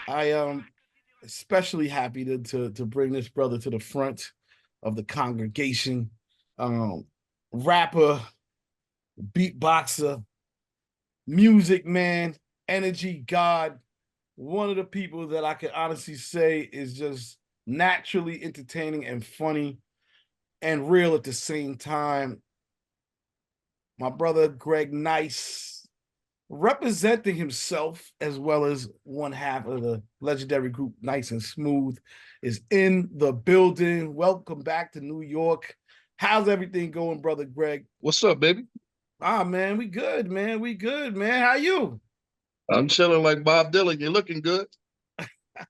I am especially happy to bring this brother to the front of the congregation. Um, Rapper, beatboxer, music man, energy god. One of the people that I can honestly say is just naturally entertaining and funny and real at the same time. My brother Greg Nice, representing himself as well as one half of the legendary group Nice and Smooth, is in the building. Welcome back to New York. How's everything going, brother Greg? What's up, baby? Man, we good, man. We good, man. How you? I'm chilling like Bob Dylan. You're looking good.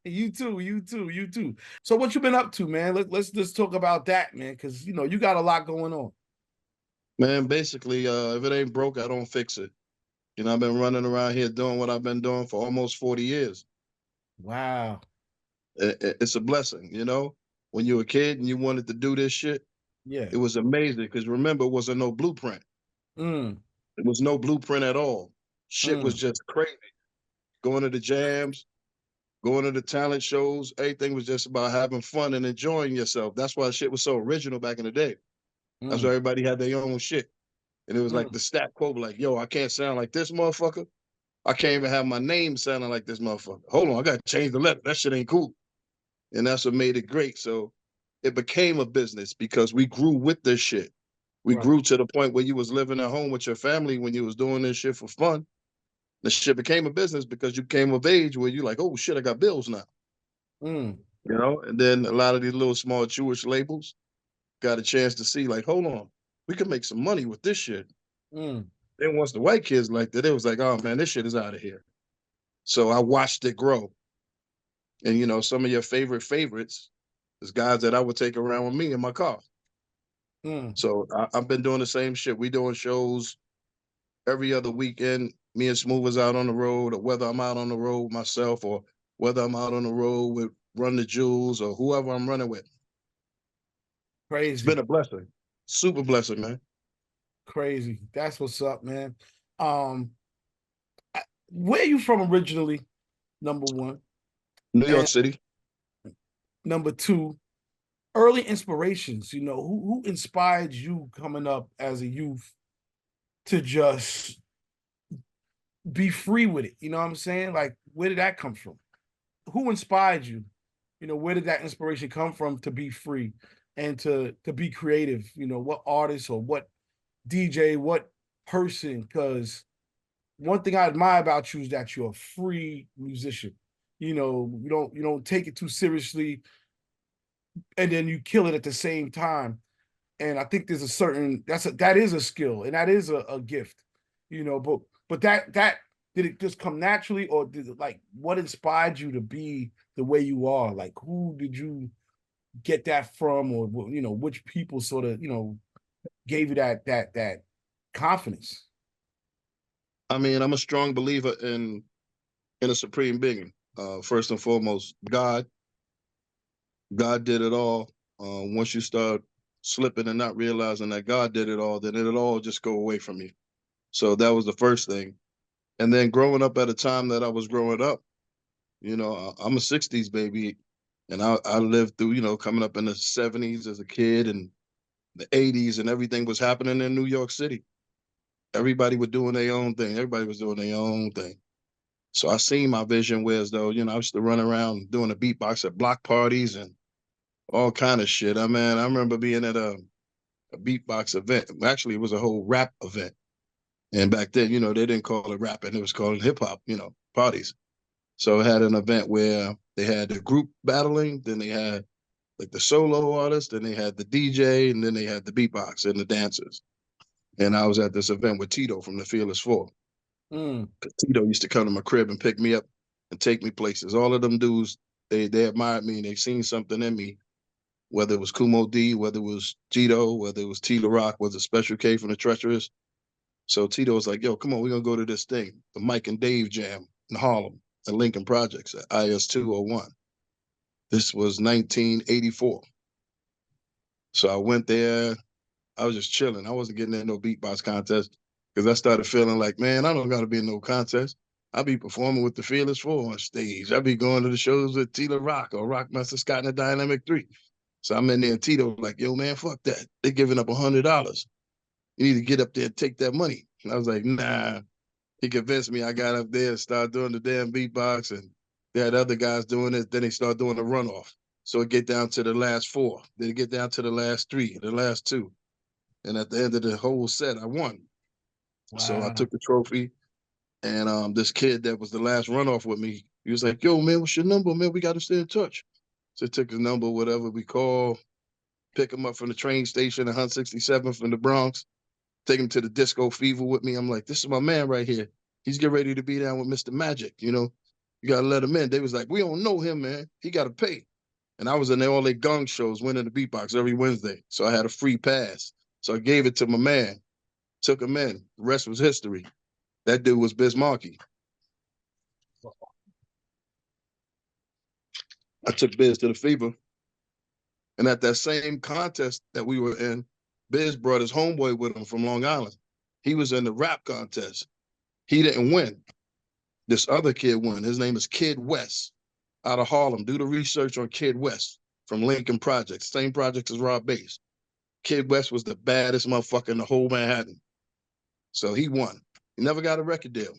You too, you too, you too. So what you been up to, man? Let's just talk about that, man, because you got a lot going on. Man, basically, if it ain't broke, I don't fix it. I've been running around here doing what I've been doing for almost 40 years. Wow. It's a blessing, When you were a kid and you wanted to do this shit, Yeah. it was amazing because remember, it wasn't no blueprint. Mm, It was no blueprint at all. Shit was mm, just crazy. Going to the jams, going to the talent shows, everything was just about having fun and enjoying yourself. That's why shit was so original back in the day. That's why mm, everybody had their own shit. And it was like mm, the stat quote, like, yo, I can't sound like this motherfucker. I can't even have my name sounding like this motherfucker. Hold on, I gotta change the letter. That shit ain't cool. And that's what made it great. So it became a business because we grew with this shit. We right. grew to the point where you was living at home with your family when you was doing this shit for fun. The shit became a business because you came of age where you like, oh shit, I got bills now. Mm, And then a lot of these little small Jewish labels got a chance to see, like, hold on, we can make some money with this shit. mm, Then once the white kids liked it, it was like, oh man, this shit is out of here. So I watched it grow. And some of your favorites is guys that I would take around with me in my car. mm. So I've been doing the same shit. We doing shows every other weekend. Me and Smooth is out on the road, or whether I'm out on the road myself, or whether I'm out on the road with Run the Jewels or whoever I'm running with. It's Crazy. been a blessing, super blessing, man. Crazy. That's what's up, man. Um, where you from originally? Number one. New York And City. number two, early inspirations. Who inspired you coming up as a youth to just be free with it? You know what I'm saying? Like, where did that come from? Who inspired you? Where did that inspiration come from to be free and to be creative? What artist or what DJ, what person? Because one thing I admire about you is that you're a free musician. You don't take it too seriously, and then you kill it at the same time. And I think there's a certain that is a skill and that is a gift. But that did it just come naturally, or did it, like, what inspired you to be the way you are? Like, who did you get that from, or which people sort of gave you that confidence? I mean, I'm a strong believer in a supreme being. First and foremost, God. God did it all. Once you start slipping and not realizing that God did it all, then it'll all just go away from you. So that was the first thing. And then growing up at a time that I was growing up, I'm a 60s baby. And I lived through, coming up in the 70s as a kid and the 80s, and everything was happening in New York City. Everybody was doing their own thing. Everybody was doing their own thing. So I seen my vision whereas though, I used to run around doing a beatbox at block parties and all kind of shit. I remember being at a beatbox event. Actually, it was a whole rap event. And back then, they didn't call it rapping. It was called hip hop, parties. So it had an event where they had the group battling, then they had like the solo artist, then they had the DJ, and then they had the beatbox and the dancers. And I was at this event with Tito from the Fearless Four. Mm, Tito used to come to my crib and pick me up and take me places. All of them dudes, they admired me and they seen something in me, whether it was Kumo D, whether it was Tito, whether it was Tito Rock, was a Special K from the Treacherous. So Tito was like, yo, come on, we're going to go to this thing, the Mike and Dave Jam in Harlem at Lincoln Projects at IS 201. This was 1984. So I went there. I was just chilling. I wasn't getting in no beatbox contest because I started feeling like, man, I don't got to be in no contest. I be performing with the Fearless Four on stage. I be going to the shows with Tito Rock or Rockmaster Scott and the Dynamic Three. So I'm in there and Tito like, yo, man, fuck that. They're giving up $100. You need to get up there and take that money. And I was like, nah. He convinced me. I got up there and started doing the damn beatbox, and they had other guys doing it. Then they started doing the runoff. So it get down to the last four. Then it get down to the last three, the last two. And at the end of the whole set, I won. So I Wow. took the trophy, and this kid that was the last runoff with me, he was like, yo, man, what's your number, man? We got to stay in touch. So I took his number, whatever we call, pick him up from the train station, 167 from the Bronx, take him to the Disco Fever with me. I'm like, this is my man right here. He's getting ready to be down with Mr. Magic. You know, you got to let him in. They was like, we don't know him, man. He got to pay. And I was in all their gong shows, winning the beatbox every Wednesday. So I had a free pass. So I gave it to my man, took him in. The rest was history. That dude was Biz Markie. I took Biz to the Fever. And at that same contest that we were in, Biz brought his homeboy with him from Long Island. He was in the rap contest. He didn't win. This other kid won. His name is Kid West out of Harlem. Do the research on Kid West from Lincoln Projects. Same project as Rob Bass. Kid West was the baddest motherfucker in the whole Manhattan. So he won. He never got a record deal.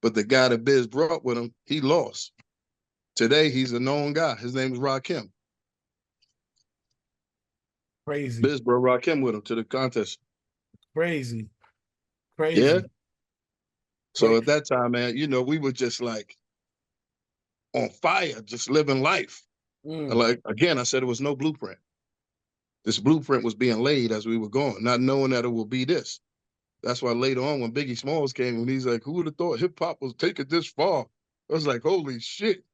But the guy that Biz brought with him, he lost. Today, he's a known guy. His name is Rakim. Crazy. Biz brought Rakim with him to the contest. Crazy. Yeah. Crazy. So at that time, man, you know, we were just like on fire, just living life. Like, again, I said it was no blueprint. This blueprint was being laid as we were going, not knowing that it will be this. That's why later on when Biggie Smalls came and he's like, who would have thought hip hop was taking this far? I was like, holy shit.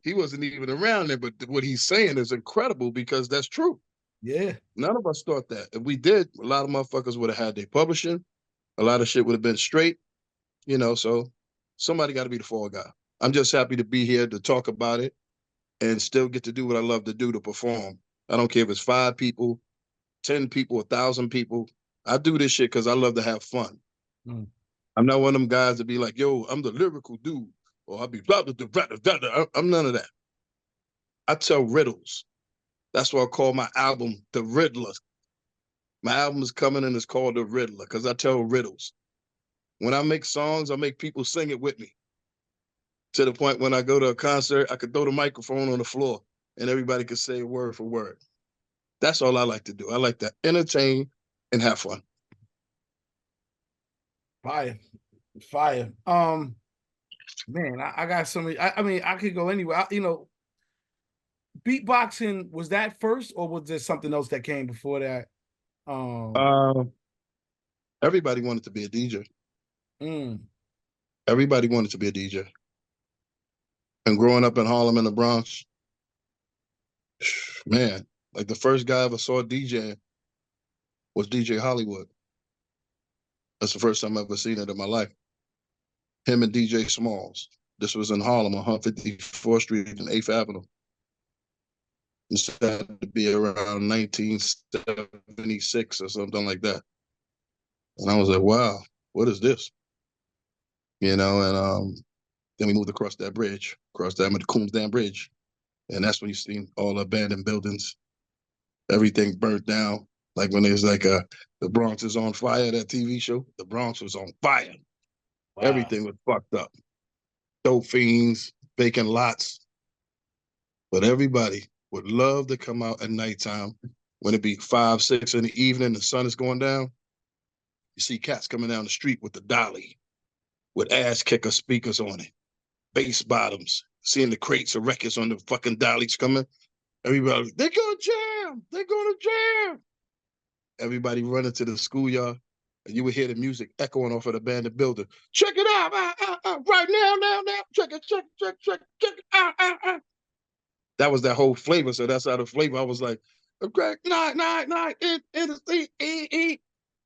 He wasn't even around there, but what he's saying is incredible because that's true. Yeah. None of us thought that. If we did, a lot of motherfuckers would have had their publishing. A lot of shit would have been straight, you know, so somebody got to be the fall guy. I'm just happy to be here to talk about it and still get to do what I love to do, to perform. I don't care if it's 5 people, 10 people, 1,000 people. I do this shit because I love to have fun. I'm not one of them guys to be like, yo, I'm the lyrical dude, or I'll be blah, blah, blah, blah, blah, blah. I'm none of that. I tell riddles. That's why I call my album The Riddler. My album is coming and it's called The Riddler because I tell riddles. When I make songs, I make people sing it with me. To the point when I go to a concert, I could throw the microphone on the floor and everybody could say word for word. That's all I like to do. I like to entertain and have fun. Fire. Fire. Man, I got so many. I mean, I could go anywhere. You know, beatboxing, was that first or was there something else that came before that? Everybody wanted to be a DJ. Mm. Everybody wanted to be a DJ. And growing up in Harlem in the Bronx, man, like the first guy I ever saw DJing was DJ Hollywood. That's the first time I ever seen it in my life. Him and DJ Smalls. This was in Harlem on 154th Street and 8th Avenue. This had to be around 1976 or something like that. And I was like, wow, what is this? You know, and then we moved across that bridge, across that Coons Dam Bridge. And that's when you see all the abandoned buildings, everything burnt down. Like when there's like The Bronx is on Fire, that TV show, The Bronx was on fire. Wow. Everything was fucked up. Dope fiends, vacant lots. But everybody would love to come out at nighttime when it be 5, 6 in the evening, the sun is going down. You see cats coming down the street with the dolly, with ass kicker speakers on it, bass bottoms, seeing the crates of records on the fucking dollies coming. Everybody, they're gonna jam, they're gonna jam. Everybody running to the schoolyard, and you would hear the music echoing off of the abandoned building. Check it out, right now, check it, That was that whole flavor, so that's how the flavor. I was like, okay, night,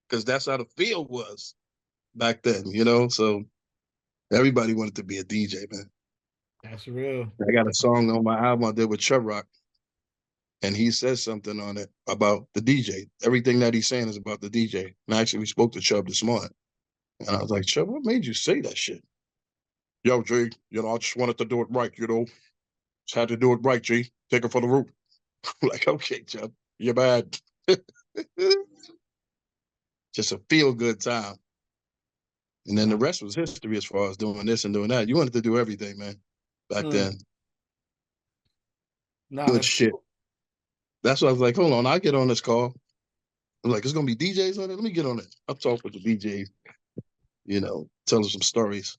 because that's how the feel was back then, you know. So everybody wanted to be a DJ, man. That's real. I got a song on my album I did with Chubb Rock, and he says something on it about the DJ. Everything that he's saying is about the DJ. And actually, we spoke to Chubb this morning, and I was like, Chubb, what made you say that shit? Yo, G, I just wanted to do it right, Just had to do it right, G. Take it for the root. Like, okay, Chubb, you're bad. Just a feel good time. And then the Nah, rest was history as far as doing this and doing that. You wanted to do everything, man. Back then. nah, Good that's shit. cool. That's why I was like, hold on, I get on this call. I'm like, it's gonna be DJs on it. Let me get on it. I'll talk with the DJs, tell them some stories.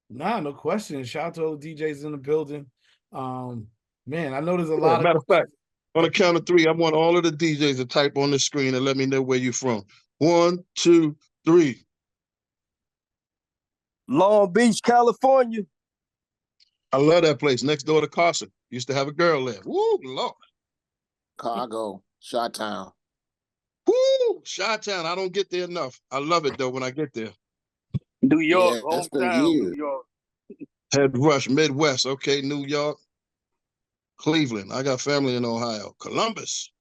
Nah, no question. Shout out to all the DJs in the building. Um, Man, I know there's a Yeah, lot of matter of fact, questions on the that people. count of three, I want all of the DJs to type on the screen and let me know where you're from. 1, 2, 3. Long Beach, California. I love that place next door to Carson. Used to have a girl there. Woo, Lord. Chicago, Chi-Town. Woo, Chi-Town. I don't get there enough. I love it though when I get there. New York, Yeah, that's been hometown, New years. York. Head rush, Midwest. Okay, New York, Cleveland. I got family in Ohio. Columbus,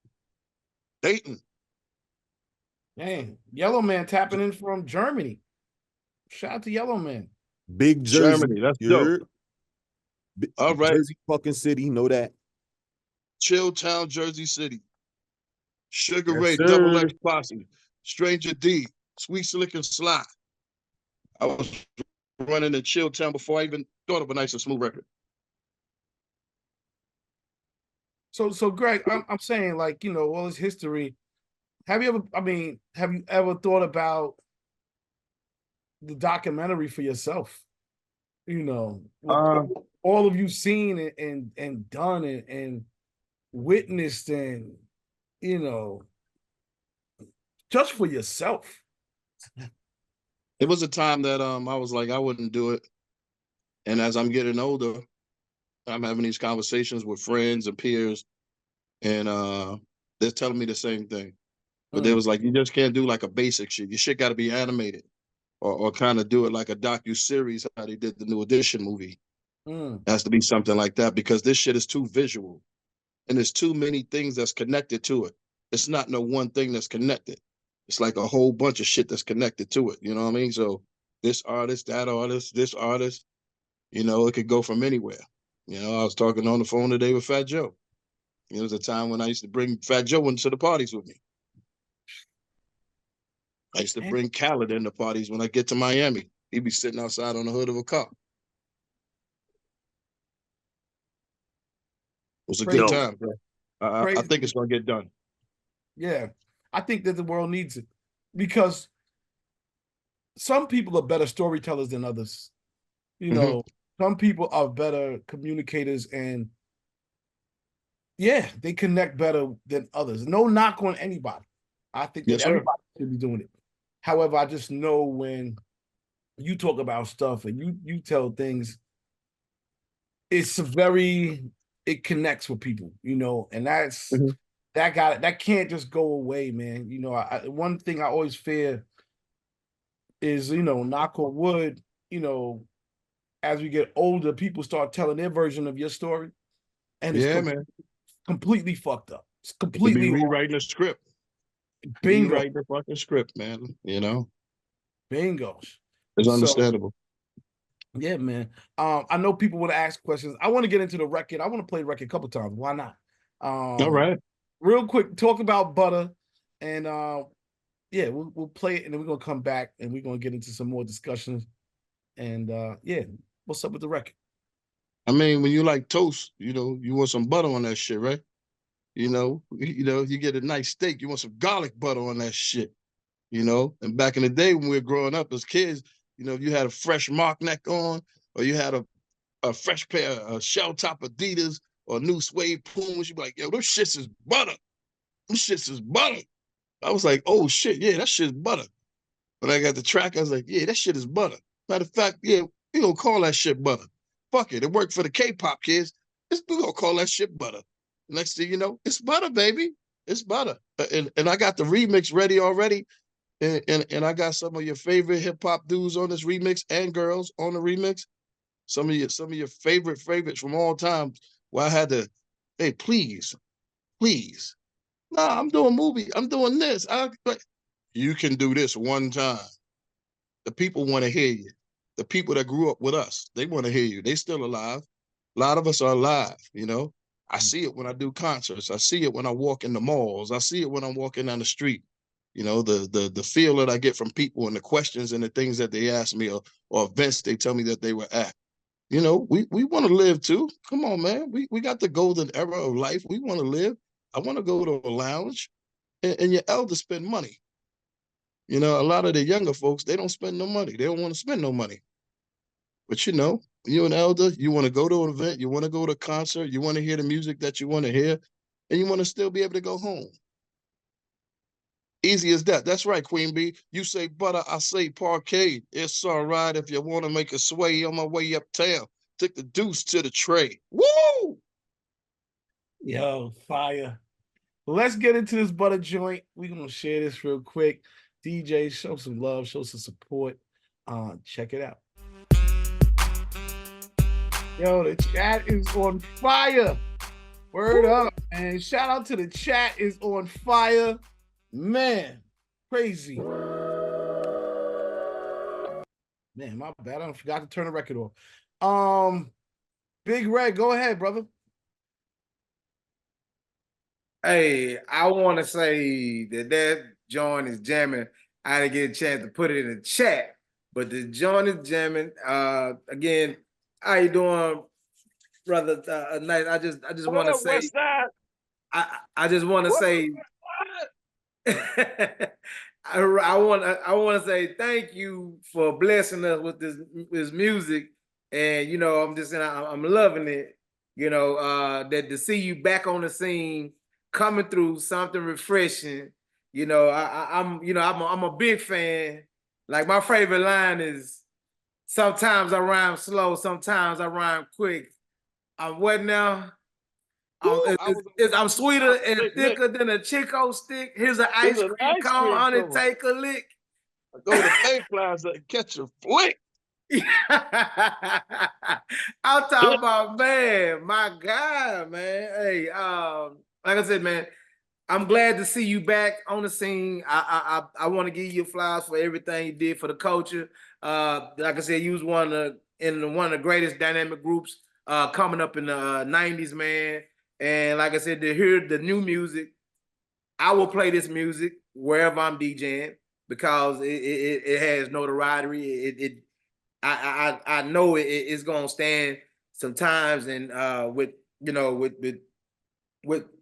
Dayton. Dang, Yellow Man tapping in from Germany. Shout out to Yellow Man. Big Jersey. Germany. That's You dope. heard? All right. Jersey fucking city. Know that. Chilltown, Jersey City. Sugar Yes, Ray, Double sir. X Posse, Stranger D, Sweet Slick and Sly. I was running in Chilltown before I even thought of a Nice and Smooth record. So Greg, I'm saying, like, all this history. Have you ever? I mean, have you ever thought about the documentary for yourself? With Uh, all of you seen and done and witnessed, and you know, just for yourself. it was a time that I was like, I wouldn't do it. And as I'm getting older, I'm having these conversations with friends and peers, and they're telling me the same thing. But they Mm, was like, you just can't do like a basic shit. Your shit got to be animated, or kind of do it like a docu-series, how they did the New Edition movie. mm, It has to be something like that because this shit is too visual. And there's too many things that's connected to it. It's not no one thing that's connected. It's like a whole bunch of shit that's connected to it. You know what I mean? So this artist, that artist, this artist, it could go from anywhere. I was talking on the phone today with Fat Joe. It was a time when I used to bring Fat Joe into the parties with me. I used to man, bring Khaled into parties when I get to Miami. He'd be sitting outside on the hood of a car. It was a good crazy, Dope. time, bro. I think crazy. it's gonna get done. Yeah, I think that the world needs it because some people are better storytellers than others. You Mm-hmm. know, some people are better communicators, and yeah, they connect better than others. No knock on anybody. I think that Yes, sir. everybody should be doing it. However, I just know when you talk about stuff and you tell things, it's it connects with people, and Mm-hmm. that can't just go away, man. One thing I always fear is, knock on wood, you know, as we get older, people start telling their version of your story, and it's Yeah, man. completely fucked up. It's It could be completely rewriting the script. bingo, Rewrite the fucking script, man. bingos. It's So understandable. yeah, man. I know people would ask questions. I want to get into the record. I want to play the record a couple times. Why not? All right. Real quick, talk about Butter, and yeah, we'll play it, and then we're gonna come back and we're gonna get into some more discussions. And yeah, what's up with the record? I mean, when you like toast, you want some butter on that shit, right? You get a nice steak, you want some garlic butter on that shit, And back in the day when we were growing up as kids, if you had a fresh mock neck on, or you had a fresh pair of shell top Adidas or new suede Pumas, you'd be like, yo, those shits is butter. Them shits is butter. I was like, oh shit, yeah, that shit is butter. When I got the track, I was like, yeah, that shit is butter. Matter of fact, yeah, we gonna call that shit butter. Fuck it. It worked for the K-pop kids. We gonna call that shit butter. Next thing you know, it's butter, baby. It's butter. And I got the remix ready already. And I got some of your favorite hip-hop dudes on this remix and girls on the remix. Some of your favorites from all time. Where I had to, hey, please. Nah, I'm doing movie. I'm doing this. You can do this one time. The people want to hear you. the people that grew up with us. They want to hear you. They still alive. A lot of us are alive, you know. I see it when I do concerts. I see it when I walk in the malls. I see it when I'm walking down the street. You know, the feel that I get from people and the questions and the things that they ask me, or events they tell me that they were at. You know, we want to live too. Come on, man. We got the golden era of life. We want to live. I want to go to a lounge, and your elders spend money. You know, a lot of the younger folks, they don't spend no money. They don't want to spend no money. But you know, you're an elder, you want to go to an event, you want to go to a concert, you want to hear the music that you want to hear, and you want to still be able to go home. Easy as that. That's right, Queen B. You say butter, I say parquet. It's all right if you want to make a sway on my way uptown. Took the deuce to the tray. Woo! Yo, fire. Let's get into this butter joint. We're gonna share this real quick. DJ, show some love, show some support. Check it out. Yo, the chat is on fire. Word up, man. Shout out to the chat is on fire. Man, crazy. Man, my bad. I forgot to turn the record off. Big Red, go ahead, brother. Hey, I want to say that joint is jamming. I didn't get a chance to put it in the chat, but the joint is jamming. Again, how you doing, brother? Nice. I just want to say, I just want to say, I want to say thank you for blessing us with this music, and you know, I'm loving it. You know, that to see you back on the scene, coming through something refreshing. You know, I'm a big fan. Like my favorite line is, sometimes I rhyme slow, sometimes I rhyme quick. I'm what now? I'm sweeter and thicker than a Chico stick. Here's an ice cream cone on it, take a lick. I go to Bay Plaza and catch a flick. I'm talking about, man, my God, man. Hey, like I said, man, I'm glad to see you back on the scene. I want to give you flowers for everything you did for the culture. Like I said, you was one of the greatest dynamic groups coming up in the 90s, man. And like I said, to hear the new music, I will play this music wherever I'm DJing because it has notoriety. I know it's gonna stand sometimes, and with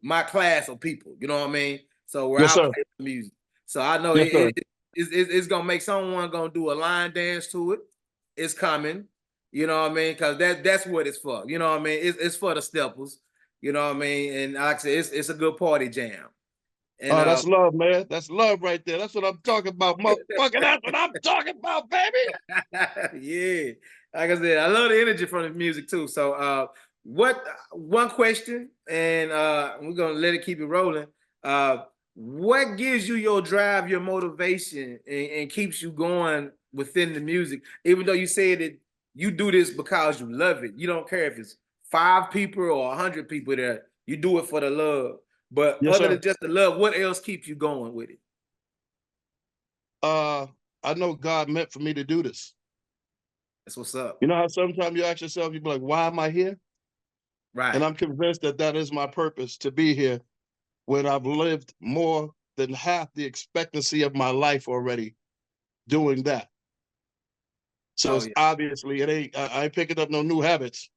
my class of people, you know what I mean. So where I play the music, so I know it's gonna make someone gonna do a line dance to it. It's coming, you know what I mean, because that's what it's for. You know what I mean. It's for the steppers. You know what I mean? And like I said, it's a good party jam. And, that's love, man. That's love right there. That's what I'm talking about, motherfucker. That's what I'm talking about, baby. Yeah. Like I said, I love the energy from the music too. So one question, and we're gonna let it keep it rolling. What gives you your drive, your motivation, and keeps you going within the music? Even though you said that you do this because you love it. You don't care if it's 5 people or 100 people there. You do it for the love. But other than just the love, what else keeps you going with it? I know God meant for me to do this. That's what's up. You know how sometimes you ask yourself, you be like, why am I here? Right. And I'm convinced that is my purpose, to be here when I've lived more than half the expectancy of my life already doing that. So it's obviously, I ain't picking up no new habits.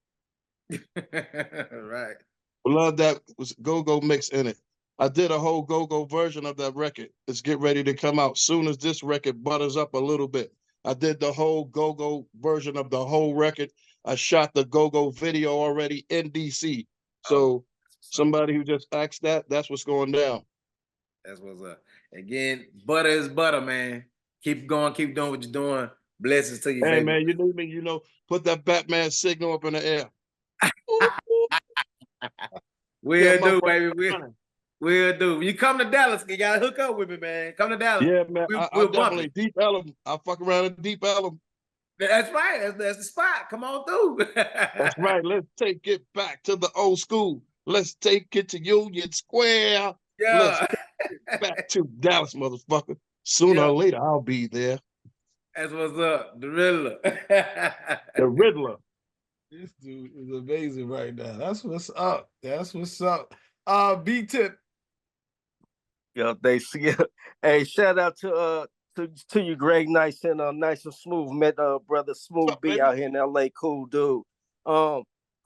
Right. Love that was go-go mix in it. I did a whole go-go version of that record. It's get ready to come out. Soon as this record butters up a little bit, I did the whole go-go version of the whole record. I shot the go-go video already in DC. So somebody who just asked that's what's going down. That's what's up. Again, butter is butter, man. Keep going, keep doing what you're doing. Blessings to you, hey, baby. Man, you need me, you know, put that Batman signal up in the air. We'll do, baby. We'll do. When you come to Dallas, you gotta hook up with me, man. Come to Dallas. Yeah, man. We'll definitely Deep Ellum. I'll fuck around in Deep Ellum. That's right. That's the spot. Come on through. That's right. Let's take it back to the old school. Let's take it to Union Square. Yeah. Let's take it back to Dallas, motherfucker. Sooner or later, I'll be there. That's what's up. The Riddler. The Riddler. This dude is amazing right now. That's what's up. That's what's up. B Tip. Yo, they see it. Hey, shout out to you, Greg. Nice and nice and smooth. Met brother Smooth What's up, B baby? out here in LA. Cool dude.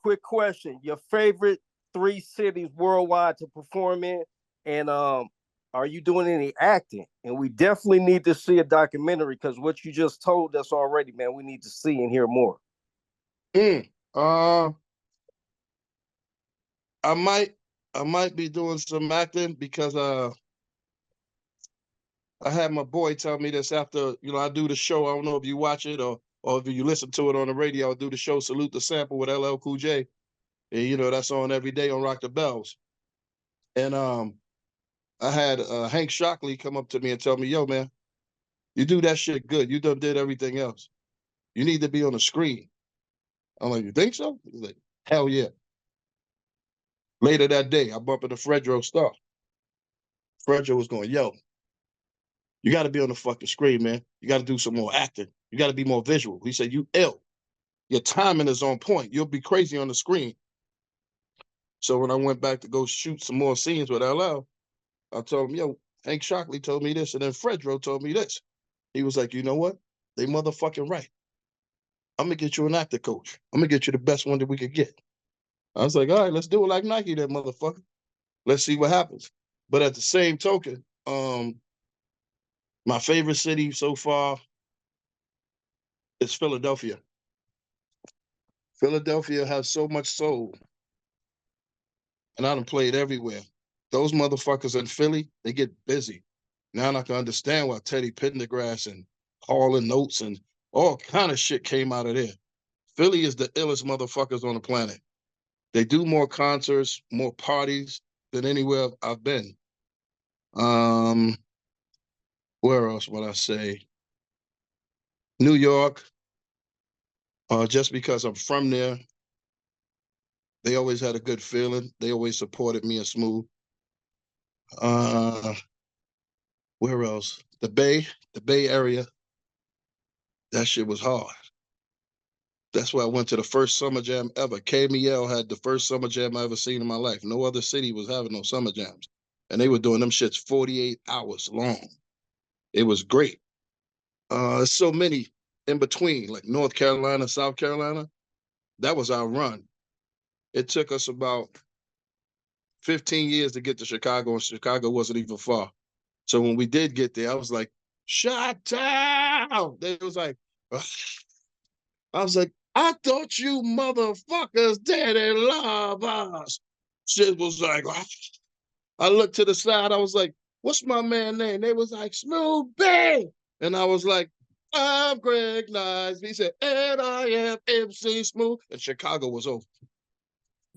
Quick question: your favorite 3 cities worldwide to perform in, and are you doing any acting? And we definitely need to see a documentary because what you just told us already, man, we need to see and hear more. I might be doing some acting because I had my boy tell me this after, I do the show. I don't know if you watch it or if you listen to it on the radio. I do the show Salute the Sample with LL Cool J. And that's on every day on Rock the Bells. And I had Hank Shockley come up to me and tell me, yo, man, you do that shit good. You done did everything else. You need to be on the screen. I'm like, you think so? He's like, hell yeah. Later that day, I bump into Fredro Starr. Fredro was going, yo, you got to be on the fucking screen, man. You got to do some more acting. You got to be more visual. He said, you ill. Your timing is on point. You'll be crazy on the screen. So when I went back to go shoot some more scenes with LL, I told him, yo, Hank Shockley told me this, and then Fredro told me this. He was like, you know what? They motherfucking right. I'm going to get you an actor coach. I'm going to get you the best one that we could get. I was like, all right, let's do it like Nike, that motherfucker. Let's see what happens. But at the same token, my favorite city so far is Philadelphia. Philadelphia has so much soul. And I done played everywhere. Those motherfuckers in Philly, they get busy. Now I can understand why Teddy Pendergrass and Hall and Notes and all kind of shit came out of there. Philly is the illest motherfuckers on the planet. They do more concerts, more parties than anywhere I've been. Where else would I say? New York. Just because I'm from there, they always had a good feeling. They always supported me and Smooth. Where else? The Bay Area. That shit was hard. That's where I went to the first summer jam ever. KMEL had the first summer jam I ever seen in my life. No other city was having no summer jams. And they were doing them shits 48 hours long. It was great. There's so many in between, like North Carolina, South Carolina. That was our run. It took us about 15 years to get to Chicago, and Chicago wasn't even far. So when we did get there, I was like, Chi-town! They was like, ugh. I was like, I thought you motherfuckers didn't love us. Shit was like, ugh. I looked to the side, I was like, what's my man name? They was like, Smooth B. And I was like, I'm Greg Nice. He said, and I am MC Smooth. And Chicago was over.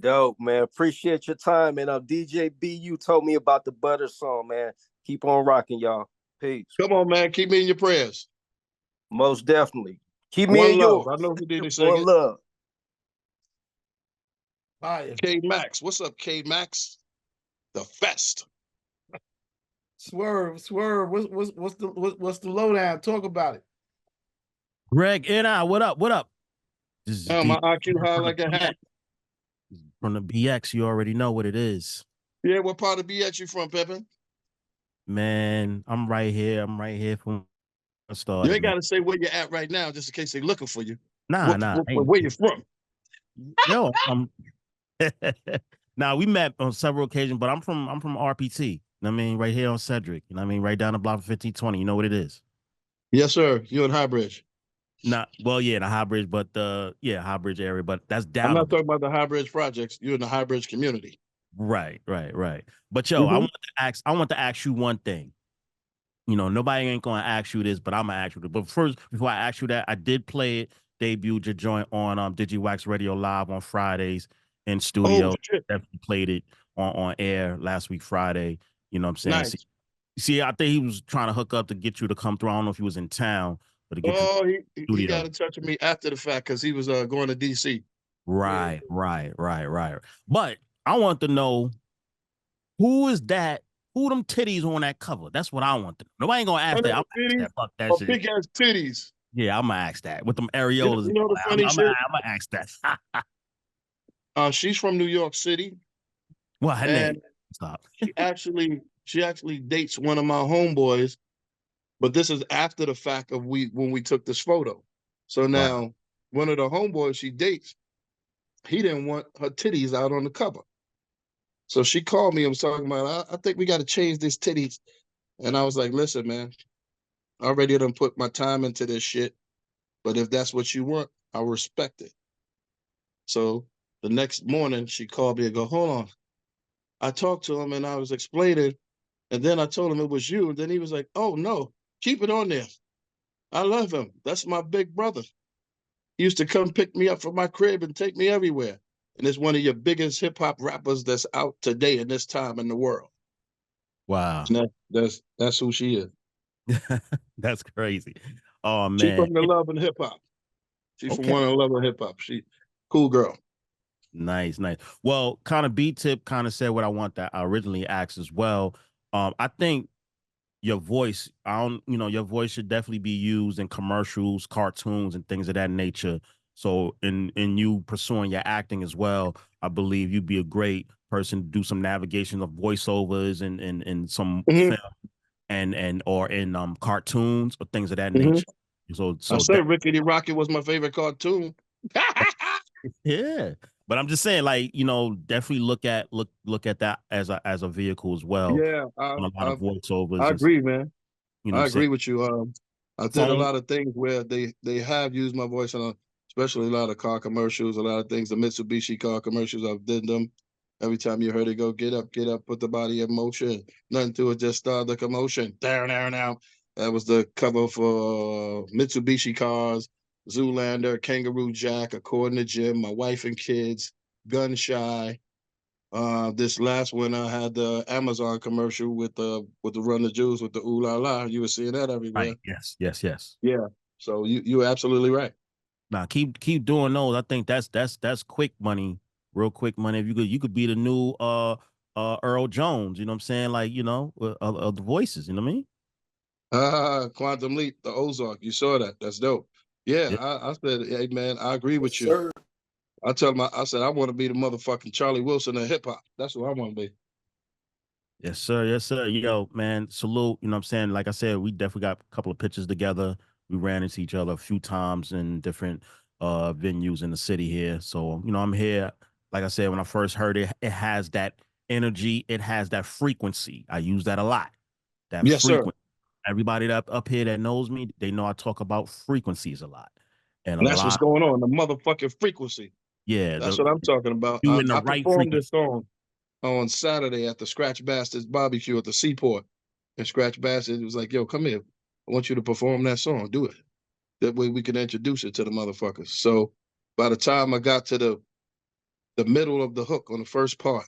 Dope, man. Appreciate your time. And DJ B, you told me about the Butter song, man. Keep on rocking, y'all. Peace. Come on, man. Keep me in your prayers. Most definitely. Keep me One in love. yours. I know who did sing One it. love. Fire. K Max. What's up, K Max? The Fest. Swerve. What's the lowdown? Talk about it. Greg and what up? What up? This is My IQ high like a hat. From the BX, you already know what it is. Yeah, what part of BX you from, Pippin? Man, I'm right here. I'm right here from the start. You ain't got to say where you're at right now, just in case they're looking for you. Nah. Where you from? Yo, now we met on several occasions, but I'm from RPT. You know what I mean, right here on Cedric. You know what I mean, right down the block of 1520. You know what it is? Yes, sir. You in High Bridge. Well, yeah, the High Bridge, but High Bridge area, but that's down. I'm not talking about the High Bridge projects. You're in the High Bridge community. Right. But yo, I want to ask you one thing. You know, nobody ain't gonna ask you this, but I'm gonna ask you this. But first, before I ask you that, I did play it, debuted your joint on Digiwaxx Radio Live on Fridays in studio. Definitely played it on air last week Friday. You know what I'm saying? Nice. See, I think he was trying to hook up to get you to come through. I don't know if he was in town, but to get you to he got in touch with me after the fact because he was going to DC. Right. But I want to know who is that? Who them titties on that cover? That's what I want to know. Nobody ain't gonna ask that. I'm ask that. Fuck that shit. Big ass titties. Yeah, I'm gonna ask that with them You areolas. know the I'm, funny I'm, shit? I'm gonna ask that. She's from New York City, What her and name? Stop. she actually dates one of my homeboys. But this is after the fact of when we took this photo. So Wow. now one of the homeboys she dates, he didn't want her titties out on the cover. So she called me and was talking about, I think we got to change this titties. And I was like, listen, man, I already done put my time into this shit. But if that's what you want, I respect it. So the next morning she called me and go, hold on. I talked to him and I was explaining. And then I told him it was you. And then he was like, oh no, keep it on there. I love him. That's my big brother. He used to come pick me up from my crib and take me everywhere. And it's one of your biggest hip hop rappers that's out today in this time in the world. Wow. And that's who she is. That's crazy. Oh She man. from the Love and Hip Hop. She's from Okay. one of the Love and Hip Hop. She cool girl. Nice, nice. Well, kind of B-Tip kind of said what I want that I originally asked as well. I think your voice, your voice should definitely be used in commercials, cartoons, and things of that nature. So in you pursuing your acting as well, I believe you'd be a great person to do some navigation of voiceovers and some Mm-hmm. film and or in cartoons or things of that Mm-hmm. nature. So I so said Rickety Rocket was my favorite cartoon. yeah, but I'm just saying, like, definitely look at that as a vehicle as well. Yeah, On a lot of I voiceovers and agree, man. what I I'm saying. agree with you. I did a Phone, lot of things where they have used my voice on, especially a lot of car commercials, a lot of things. The Mitsubishi car commercials, I've did them. Every time you heard it go, get up, put the body in motion. Nothing to it, just start the commotion. Down, down, down. That was the cover for Mitsubishi cars, Zoolander, Kangaroo Jack, According to Jim, My Wife and Kids, Gun Shy. This last one I had the Amazon commercial with the Run the Jewels with the Ooh La La. You were seeing that everywhere. right? Yes. Yeah. So you're absolutely right. Now keep doing those. I think that's quick money, real quick money. If you could be the new Earl Jones. You know what I'm saying? Like of the voices. You know what I mean? Quantum Leap, the Ozark. You saw that. That's dope. Yeah, Yeah. I said, hey man, I agree with you. Sir. I tell him, I said I want to be the motherfucking Charlie Wilson of hip hop. That's what I want to be. Yes, sir. Yes, sir. Yo, man, salute. You know what I'm saying? Like I said, we definitely got a couple of pictures together. We ran into each other a few times in different venues in the city here. So, I'm here. Like I said, when I first heard it, it has that energy, it has that frequency. I use that a lot. That Yes, sir. frequency. Everybody that up here that knows me, they know I talk about frequencies a lot. And a And that's what's lot, going on. The motherfucking frequency. yeah, That's what I'm talking about. you in the I right performed frequency. this song on Saturday at the Scratch Bastards barbecue at the Seaport. And Scratch Bastards was like, yo, come here. I want you to perform that song. Do it. That way we can introduce it to the motherfuckers. So by the time I got to the middle of the hook on the first part,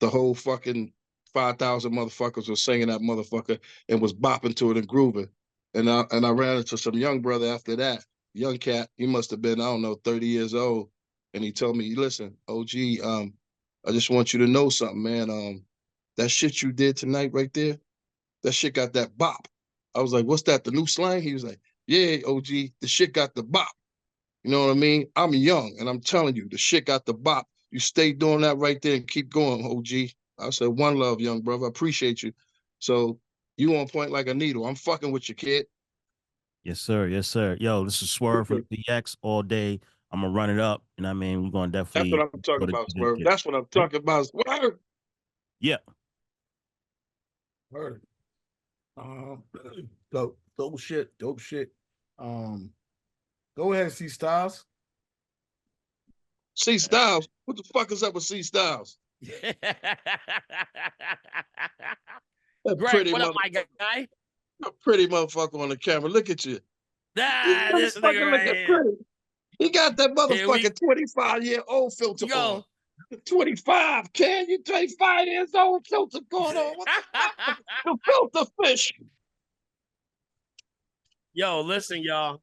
the whole fucking 5,000 motherfuckers was singing that motherfucker and was bopping to it and grooving. And I ran into some young brother after that, young cat. He must have been, I don't know, 30 years old. And he told me, listen, OG, I just want you to know something, man. That shit you did tonight right there, that shit got that bop. I was like, what's that, the new slang? He was like, yeah, OG, the shit got the bop. You know what I mean? I'm young, and I'm telling you, the shit got the bop. You stay doing that right there and keep going, OG. I said, one love, young brother. I appreciate you. So you on point like a needle. I'm fucking with you, kid. Yes, sir. Yes, sir. Yo, this is Swerve from DX all day. I'm gonna run it up, and I mean, we're gonna That's what definitely I'm talking go to about, Swerve. That's what I'm Yep. talking about, Swerve. Yeah. Heard it. Dope shit. Dope shit. Go ahead, see Styles. C Styles. What the fuck is up with C Styles? That Greg, what up, my guy? pretty motherfucker on the camera. Look at you. Ah, this nigga right here. Pretty. He got that Here we motherfucking 25-year-old filter go. on. 25, Ken. You 25 years old, filter going on. What the filter fish? Yo, listen, y'all.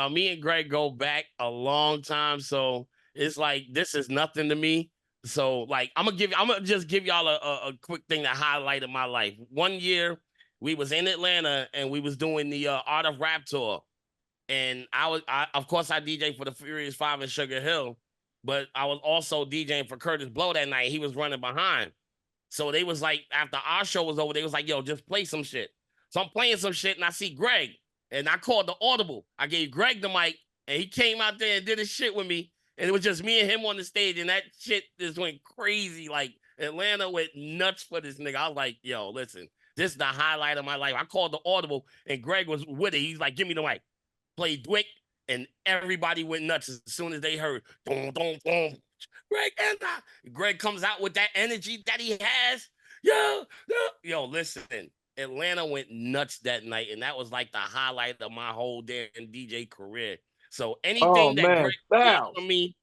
Me and Greg go back a long time, so it's like this is nothing to me. So, like, I'm gonna just give y'all a quick thing that highlighted my life. One year, we was in Atlanta and we was doing the Art of Rap tour. And of course, I DJ for the Furious 5 in Sugar Hill, but I was also DJing for Curtis Blow that night. He was running behind. So they was like, after our show was over, they was like, yo, just play some shit. So I'm playing some shit and I see Greg and I called the audible. I gave Greg the mic and he came out there and did his shit with me. And it was just me and him on the stage and that shit just went crazy. Like Atlanta went nuts for this nigga. I was like, yo, listen, this is the highlight of my life. I called the audible and Greg was with it. He's like, give me the mic. Played Dwick and everybody went nuts as soon as they heard, boom, boom, boom. Greg, Greg comes out with that energy that he has. Yo, listen, Atlanta went nuts that night, and that was like the highlight of my whole damn DJ career. So anything that Greg needs from me,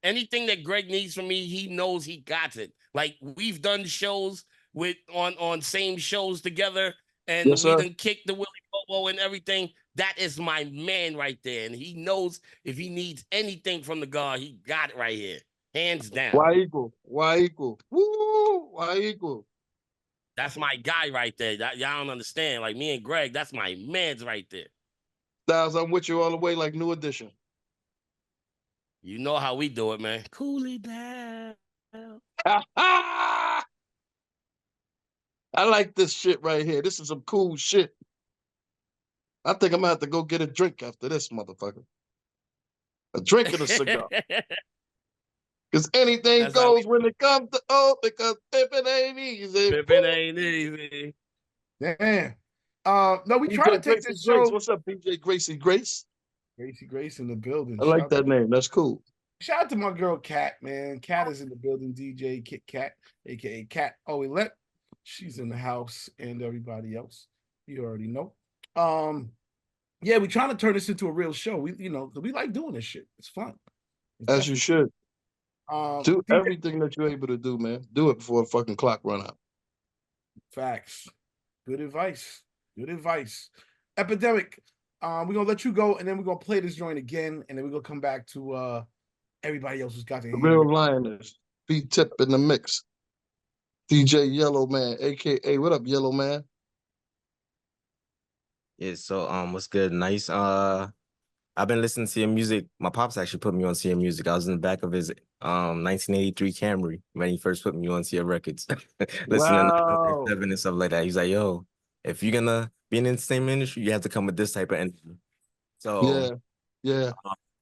anything that Greg needs from me, he knows he got it. Like we've done shows with on same shows together, and we done kicked the Willie Bobo and everything. That is my man right there, and he knows if he needs anything from the God, he got it right here. Hands down. Why equal? Woo! Why equal? That's my guy right there. Y'all don't understand. Like me and Greg, that's my man's right there. Styles, I'm with you all the way like New Edition. You know how we do it, man. Cool it down. I like this shit right here. This is some cool shit. I think I'm gonna have to go get a drink after this, motherfucker. A drink and a cigar. Because anything goes when it comes to because pimping ain't easy. Pimping ain't easy. Damn. No, we try to take this show. What's up, DJ Gracie Grace? Gracie in the building. I like that name. That's cool. Shout out to my girl Kat, man. Kat is in the building. DJ Kit Kat, aka Kat Oelet. She's in the house, and everybody else. You already know. Yeah, we're trying to turn this into a real show. We like doing this shit. It's fun. As you should. Do DJ, everything that you're able to do, man. Do it before the fucking clock run out. Facts. Good advice. Epidemic. We're gonna let you go, and then we're gonna play this joint again, and then we're gonna come back to everybody else who's got their The real lioness. B-Tip in the mix. DJ Yellow Man, aka what up, Yellow Man? Yeah, so what's good? Nice. I've been listening to your music. My pops actually put me on to your music. I was in the back of his 1983 Camry when he first put me on to your records. Listening to 7 and stuff like that. He's like, yo, if you're gonna be in the entertainment industry, you have to come with this type of energy. So yeah.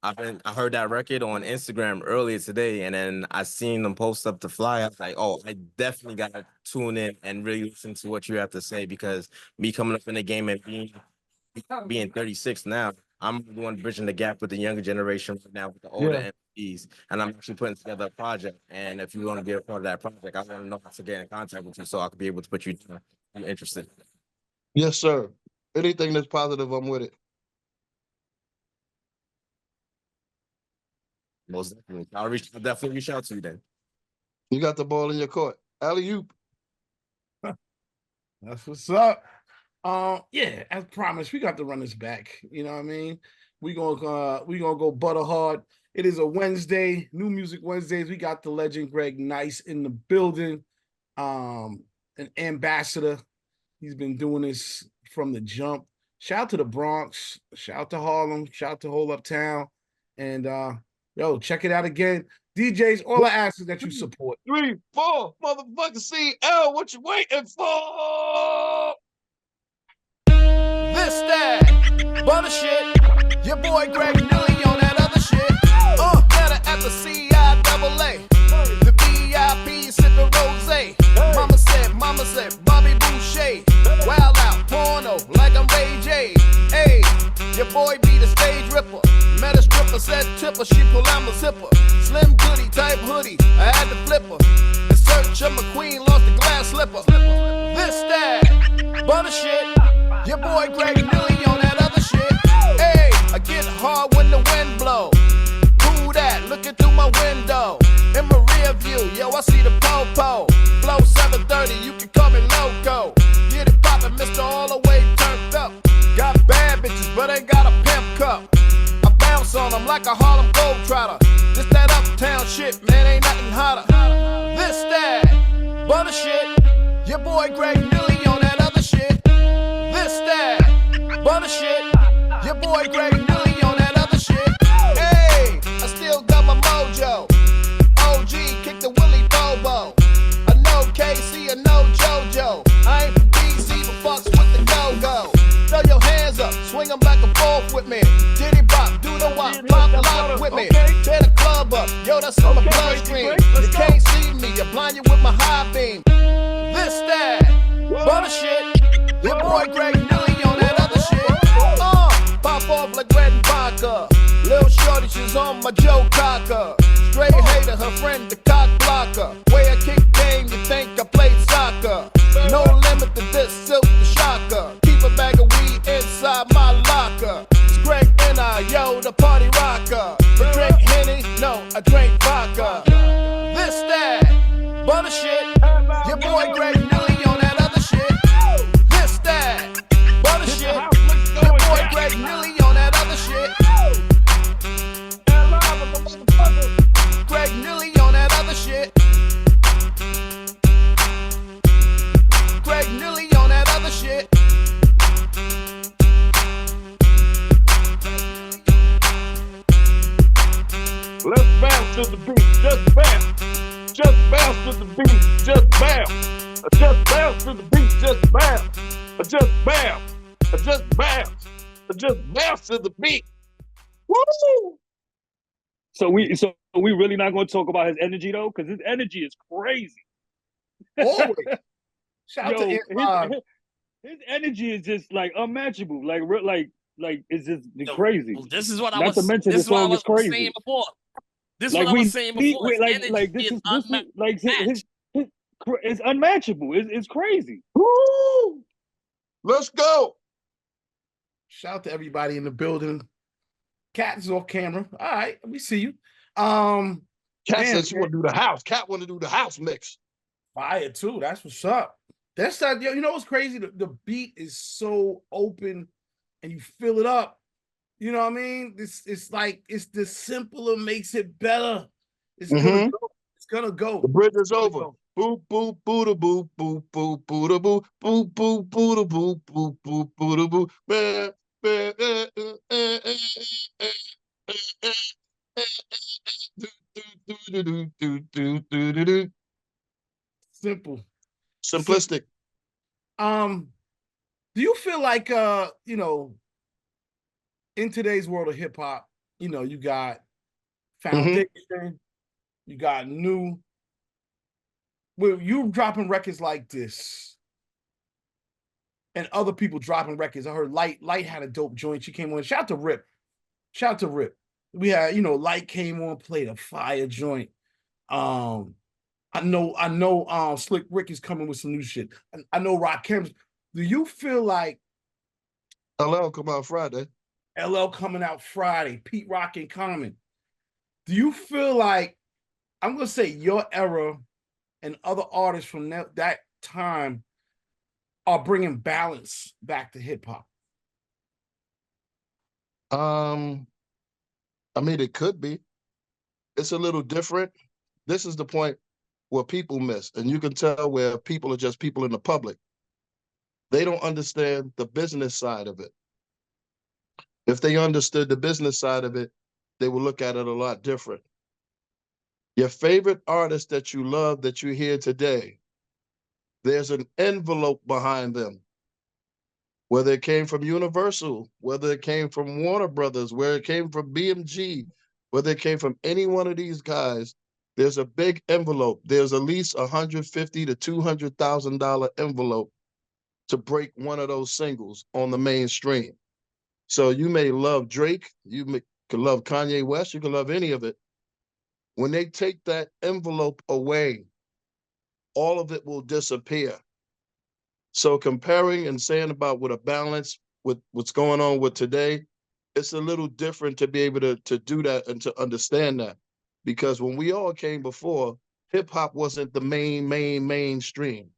I heard that record on Instagram earlier today, and then I seen them post up the fly. I was like, oh, I definitely gotta tune in and really listen to what you have to say, because me coming up in the game and being 36 now, I'm the one bridging the gap with the younger generation right now with the older MPs, and I'm actually putting together a project. And if you want to be a part of that project, I want to know how to get in contact with you so I could be able to put you down. I'm interested. Yes, sir. Anything that's positive, I'm with it. Most definitely. I'll definitely reach out to you then. You got the ball in your court. Alley-oop. That's what's up. Yeah, as promised, we got to run this back. You know what I mean? We gonna go butter hard. It is a Wednesday, New Music Wednesdays. We got the legend Greg Nice in the building. An ambassador. He's been doing this from the jump. Shout out to the Bronx. Shout out to Harlem. Shout out to whole uptown. And yo, check it out again. DJs, all I ask is that you support. 3, 4, motherfucker CL, what you waiting for? This, that, butter shit. Your boy Greg Nilly on that other shit. Better at the CIAA. The VIP sipping rose. Mama said, Bobby Boucher. Wild out, porno, like I'm Ray J. Hey, your boy be the stage ripper. Met a stripper, said tipper, she pull out my zipper. Slim goody type hoodie, I had to flip her. In search of my queen, lost the glass slipper. This, that, butter shit. Your boy Greg Nilly on that other shit. Hey, I get hard when the wind blow. Who that? Looking through my window. In my rear view, yo, I see the po-po. Flow 730, you can call me loco. Get it poppin', Mr. All the way turned up. Got bad bitches, but ain't got a pimp cup. I bounce on them like a Harlem Globetrotter. Just that uptown shit, man, ain't nothing hotter. This, that, butter shit. Your boy Greg Nilly on that other shit. butter shit. Your boy Greg Nilly on that other shit. Hey, I still got my mojo. OG, kick the Willie Bobo. I know KC, I know JoJo. I ain't from DC, but fucks with the go-go. Throw your hands up, swing them back and forth with me. Diddy bop, do the wop, pop lock with me. Tear the club up, yo, that's on my bloodstream. You can't see me, you blind you with my high beam. This, that, butter shit. Your boy Greg Nilly on that other shit. Pop off like red and vodka. Lil' shorty, she's on my Joe Cocker. Straight hater, her friend the cock blocker. Way I kick game, you think I played soccer. No limit to this, silk the shocker. Keep a bag of weed inside my locker. It's Greg and yo, the party rocker. I drink Henny, no, I drink vodka. This, that, butter shit. Your boy Greg Nilly on that other shit. This, that, butter shit. Your boy Greg Nilly on that other shit. Greg Nilly on that other shit. Greg Nilly on that other shit. Let's bounce to the beat, just bounce. Just bounce to the beat, just bounce. Just bounce to the beat, just bounce. Just bounce. Just bounce. Just bounce to the beat. Woo! So we really not going to talk about his energy though, because his energy is crazy. Always. Shout out to his energy is just like unmatchable. Like it's just crazy. This is what I Not was. to mention This the is what I song was is crazy. saying before. This is Like what I was saying before. His energy this is is unmatched. like his it's unmatchable. It's crazy. Woo! Let's go. Shout out to everybody in the building. Cat is off camera. All right, we see you. Cat said she want to do the house. Cat want to do the house mix. Fire too. That's what's up. That's not, you know what's crazy? The beat is so open and you fill it up. You know what I mean? It's like it's the simpler makes it better. It's gonna go. It's gonna go. The bridge is over. Boo boo boo da boo boo boo boo da boo boo boo boo da boo boo boo boo da boo. Simple. Simplistic. Do you feel like you know, in today's world of hip hop, you know, you got foundation, you got new. Well, you dropping records like this, and other people dropping records. I heard Light had a dope joint. She came on. Shout out to Rip. Shout out to Rip. We had, you know, Light came on, played a fire joint. I know Slick Rick is coming with some new shit. I know Rakim's. Do you feel like LL come out Friday? LL coming out Friday, Pete Rock and Common. Do you feel like, I'm gonna say your era and other artists from that time are bringing balance back to hip hop? I mean, it could be. It's a little different. This is the point where people miss, and you can tell where people are just people in the public. They don't understand the business side of it. If they understood the business side of it, they would look at it a lot different. Your favorite artist that you love, that you hear today, there's an envelope behind them. Whether it came from Universal, whether it came from Warner Brothers, where it came from BMG, whether it came from any one of these guys, there's a big envelope. There's at least $150,000 to $200,000 envelope to break one of those singles on the mainstream. So you may love Drake, could love Kanye West, you can love any of it. When they take that envelope away, all of it will disappear. So comparing and saying about with a balance with what's going on with today, it's a little different to be able to do that and to understand that. Because when we all came before, hip hop wasn't the mainstream.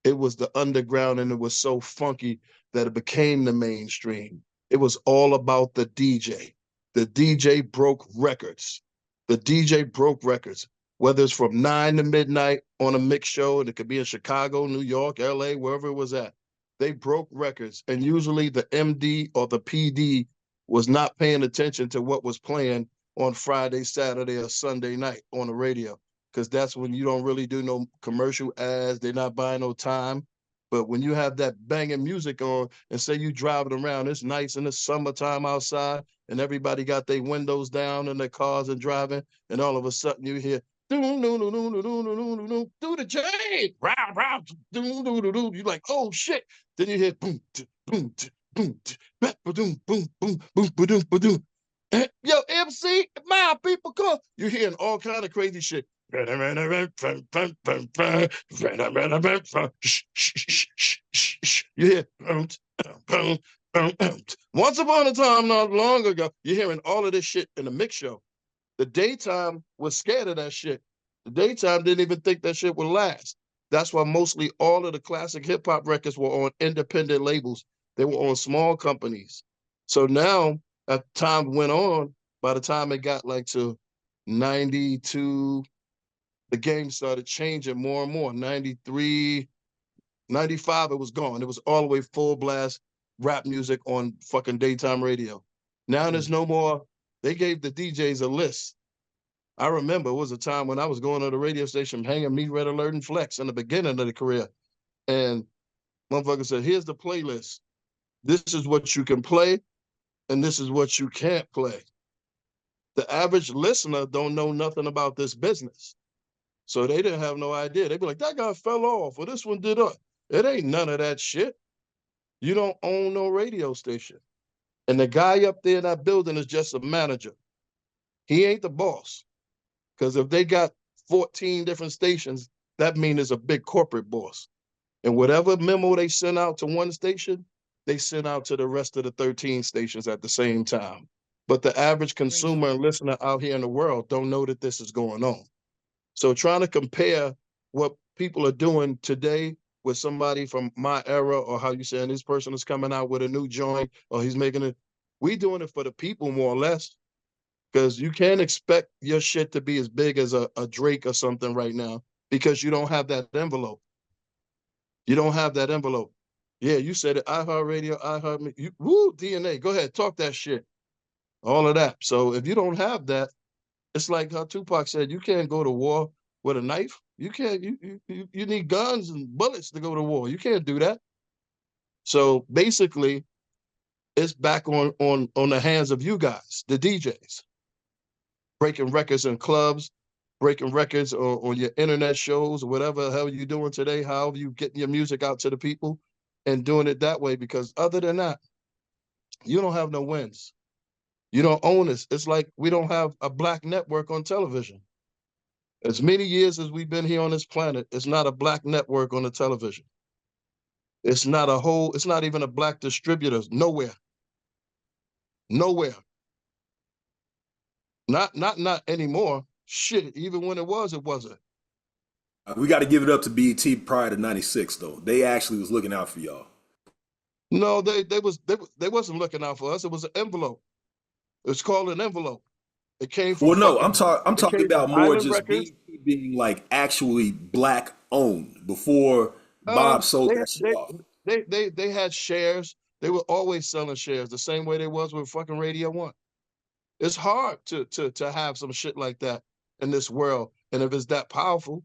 It was the underground, and it was so funky that it became the mainstream. It was all about the DJ. The DJ broke records. The DJ broke records, whether it's from 9 to midnight on a mix show, and it could be in Chicago, New York, LA, wherever it was at. they broke records, and usually the MD or the PD was not paying attention to what was playing on Friday, Saturday, or Sunday night on the radio, because that's when you don't really do no commercial ads. They're not buying no time. But when you have that banging music on, and say you driving around, it's nice in the summertime outside, and everybody got their windows down in their cars and driving, and all of a sudden you hear do the J, round, round, you're like, oh shit. Then you hear boom, boom, boom, boom, boom, boom, boom, boom, boom. Yo, MC, my people, come. You're hearing all kind of crazy shit. You hear once upon a time, not long ago, you're hearing all of this shit in a mix show. The daytime was scared of that shit. The daytime didn't even think that shit would last. That's why mostly all of the classic hip hop records were on independent labels. They were on small companies. So now, as time went on, by the time it got like to 92, the game started changing more and more. 93, 95, it was gone. It was all the way full blast rap music on fucking daytime radio. Now there's no more. They gave the DJs a list. I remember it was a time when I was going to the radio station hanging me, Red Alert, and Flex in the beginning of the career. And motherfucker said, here's the playlist. This is what you can play, and this is what you can't play. The average listener don't know nothing about this business. So they didn't have no idea. They'd be like, that guy fell off, or this one did up. It ain't none of that shit. You don't own no radio station. And the guy up there in that building is just a manager. He ain't the boss. Because if they got 14 different stations, that means it's a big corporate boss. And whatever memo they send out to one station, they send out to the rest of the 13 stations at the same time. But the average consumer and listener out here in the world don't know that this is going on. So trying to compare what people are doing today with somebody from my era, or how you saying this person is coming out with a new joint, or he's making it, we doing it for the people more or less. Because you can't expect your shit to be as big as a Drake or something right now, because you don't have that envelope. You don't have that envelope. Yeah, you said it, iHeartRadio, iHeart, woo, DNA, go ahead, talk that shit. All of that. So if you don't have that, it's like how Tupac said, you can't go to war with a knife. You can't, you need guns and bullets to go to war. You can't do that. So basically, it's back on the hands of you guys, the DJs. Breaking records in clubs, breaking records on your internet shows, or whatever the hell you're doing today, however you getting your music out to the people, and doing it that way. Because other than that, you don't have no wins. You don't own this. It's like we don't have a black network on television. As many years as we've been here on this planet, it's not a black network on the television. It's not even a black distributor, nowhere. Nowhere. Not anymore. Shit, even when it wasn't. We got to give it up to BET prior to '96, though. They actually was looking out for y'all. No, they wasn't looking out for us. It was an envelope. It's called an envelope. It came from. Well, no, I'm talking about more Island just Records. being like actually black owned before Bob sold that shit off. They had shares. They were always selling shares the same way they was with fucking Radio One. It's hard to have some shit like that in this world. And if it's that powerful,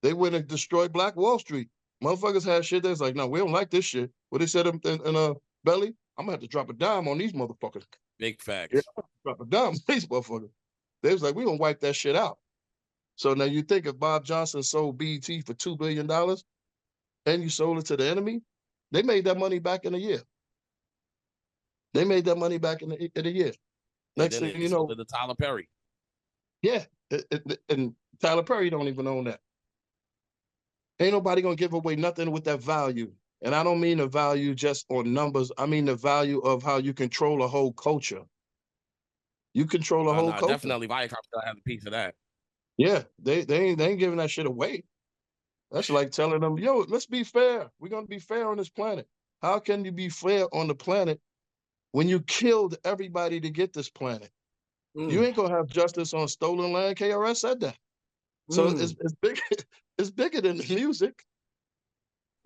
they went and destroyed Black Wall Street. Motherfuckers had shit that's like, no, we don't like this shit. What they said in Belly, I'm gonna have to drop a dime on these motherfuckers. Big facts. Yeah, drop a dime on these motherfuckers. They was like, we gonna wipe that shit out. So now you think if Bob Johnson sold BET for $2 billion and you sold it to the enemy, they made that money back in a year. They made that money back in a year. Next thing you know, the Tyler Perry. Yeah, and Tyler Perry don't even own that. Ain't nobody gonna give away nothing with that value. And I don't mean the value just on numbers. I mean the value of how you control a whole culture. You control a whole culture. Definitely, Viacom still has a piece of that. Yeah, they ain't giving that shit away. That's like telling them, yo, let's be fair. We're gonna be fair on this planet. How can you be fair on the planet when you killed everybody to get this planet? You ain't gonna have justice on stolen land. KRS said that. So it's big. It's bigger than the music.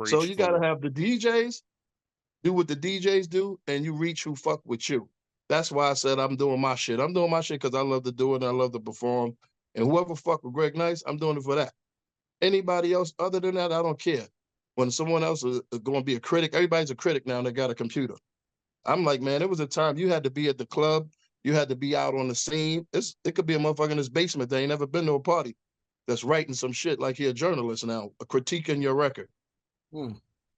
So Preach, you fool. gotta have the DJs do what the DJs do, and you reach who fuck with you. That's why I said I'm doing my shit. I'm doing my shit because I love to do it and I love to perform. And whoever fuck with Greg Nice, I'm doing it for that. Anybody else other than that, I don't care. When someone else is going to be a critic, everybody's a critic now and they got a computer. I'm like, man, it was a time you had to be at the club, you had to be out on the scene. It could be a motherfucker in his basement that ain't never been to a party that's writing some shit like he a journalist now, critiquing your record.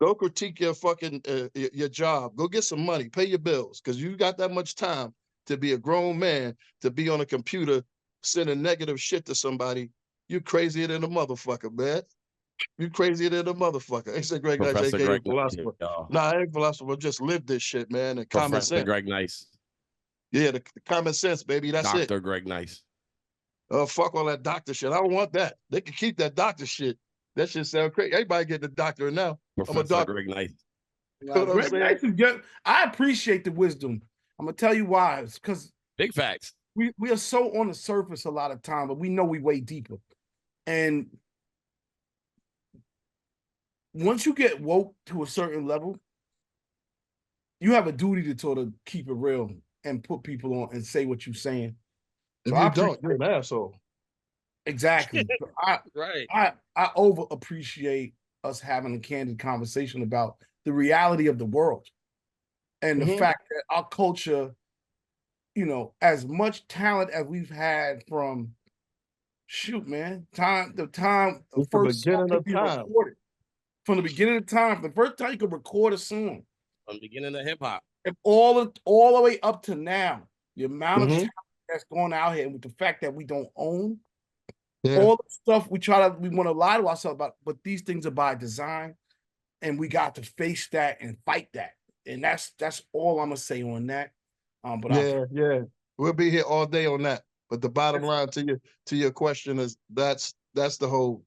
Go critique your fucking your job. Go get some money, pay your bills, because you got that much time to be a grown man to be on a computer sending negative shit to somebody. You crazier than a motherfucker, man. You crazier than a motherfucker. Ain't said Greg Nice, Professor aka Greg Nice, philosopher. y'all. Nah, I ain't philosopher. Just live this shit, man. And common Professor sense. Greg Nice. Yeah, the common sense, baby. That's it. Dr. Greg Nice. Oh, fuck all that doctor shit. I don't want that. They can keep that doctor shit. That shit sound crazy. Everybody getting a doctor now. I'm a Professor doctor. Greg Nice. You know what I'm Greg saying? Nice is good. I appreciate the wisdom. I'm gonna tell you why. It's because Big facts. we are so on the surface a lot of time, but we know we way deeper. And once you get woke to a certain level, you have a duty to sort of keep it real and put people on and say what you're saying. If So you don't, you're an asshole. Exactly. So Right. I over appreciate us having a candid conversation about the reality of the world and the fact that our culture, you know, as much talent as we've had from the It's the first song beginning could of be time. recorded. From the beginning of time, the first time you could record a song. From the beginning of hip hop. And all the way up to now, the amount of talent that's going out here, and with the fact that we don't own all the stuff we want to lie to ourselves about, but these things are by design, and we got to face that and fight that. And that's all I'm gonna say on that. But yeah, we'll be here all day on that. But the bottom line to your question is that's the whole.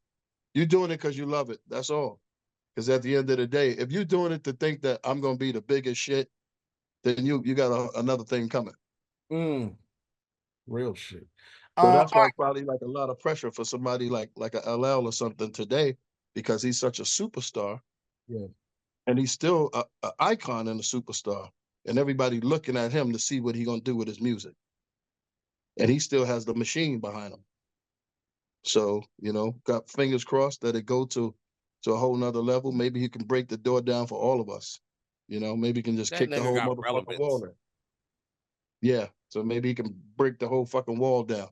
You're doing it because you love it. That's all. Because at the end of the day, if you're doing it to think that I'm gonna be the biggest shit, then you got another thing coming. Real shit. So that's why it's probably like a lot of pressure for somebody like a LL or something today, because he's such a superstar. Yeah. And he's still an icon and a superstar. And everybody looking at him to see what he's gonna do with his music. And he still has the machine behind him. So, you know, got fingers crossed that it go to a whole nother level. Maybe he can break the door down for all of us. You know, maybe he can just That kick the nigga whole got motherfucking relevance. wall in. Yeah, so maybe he can break the whole fucking wall down.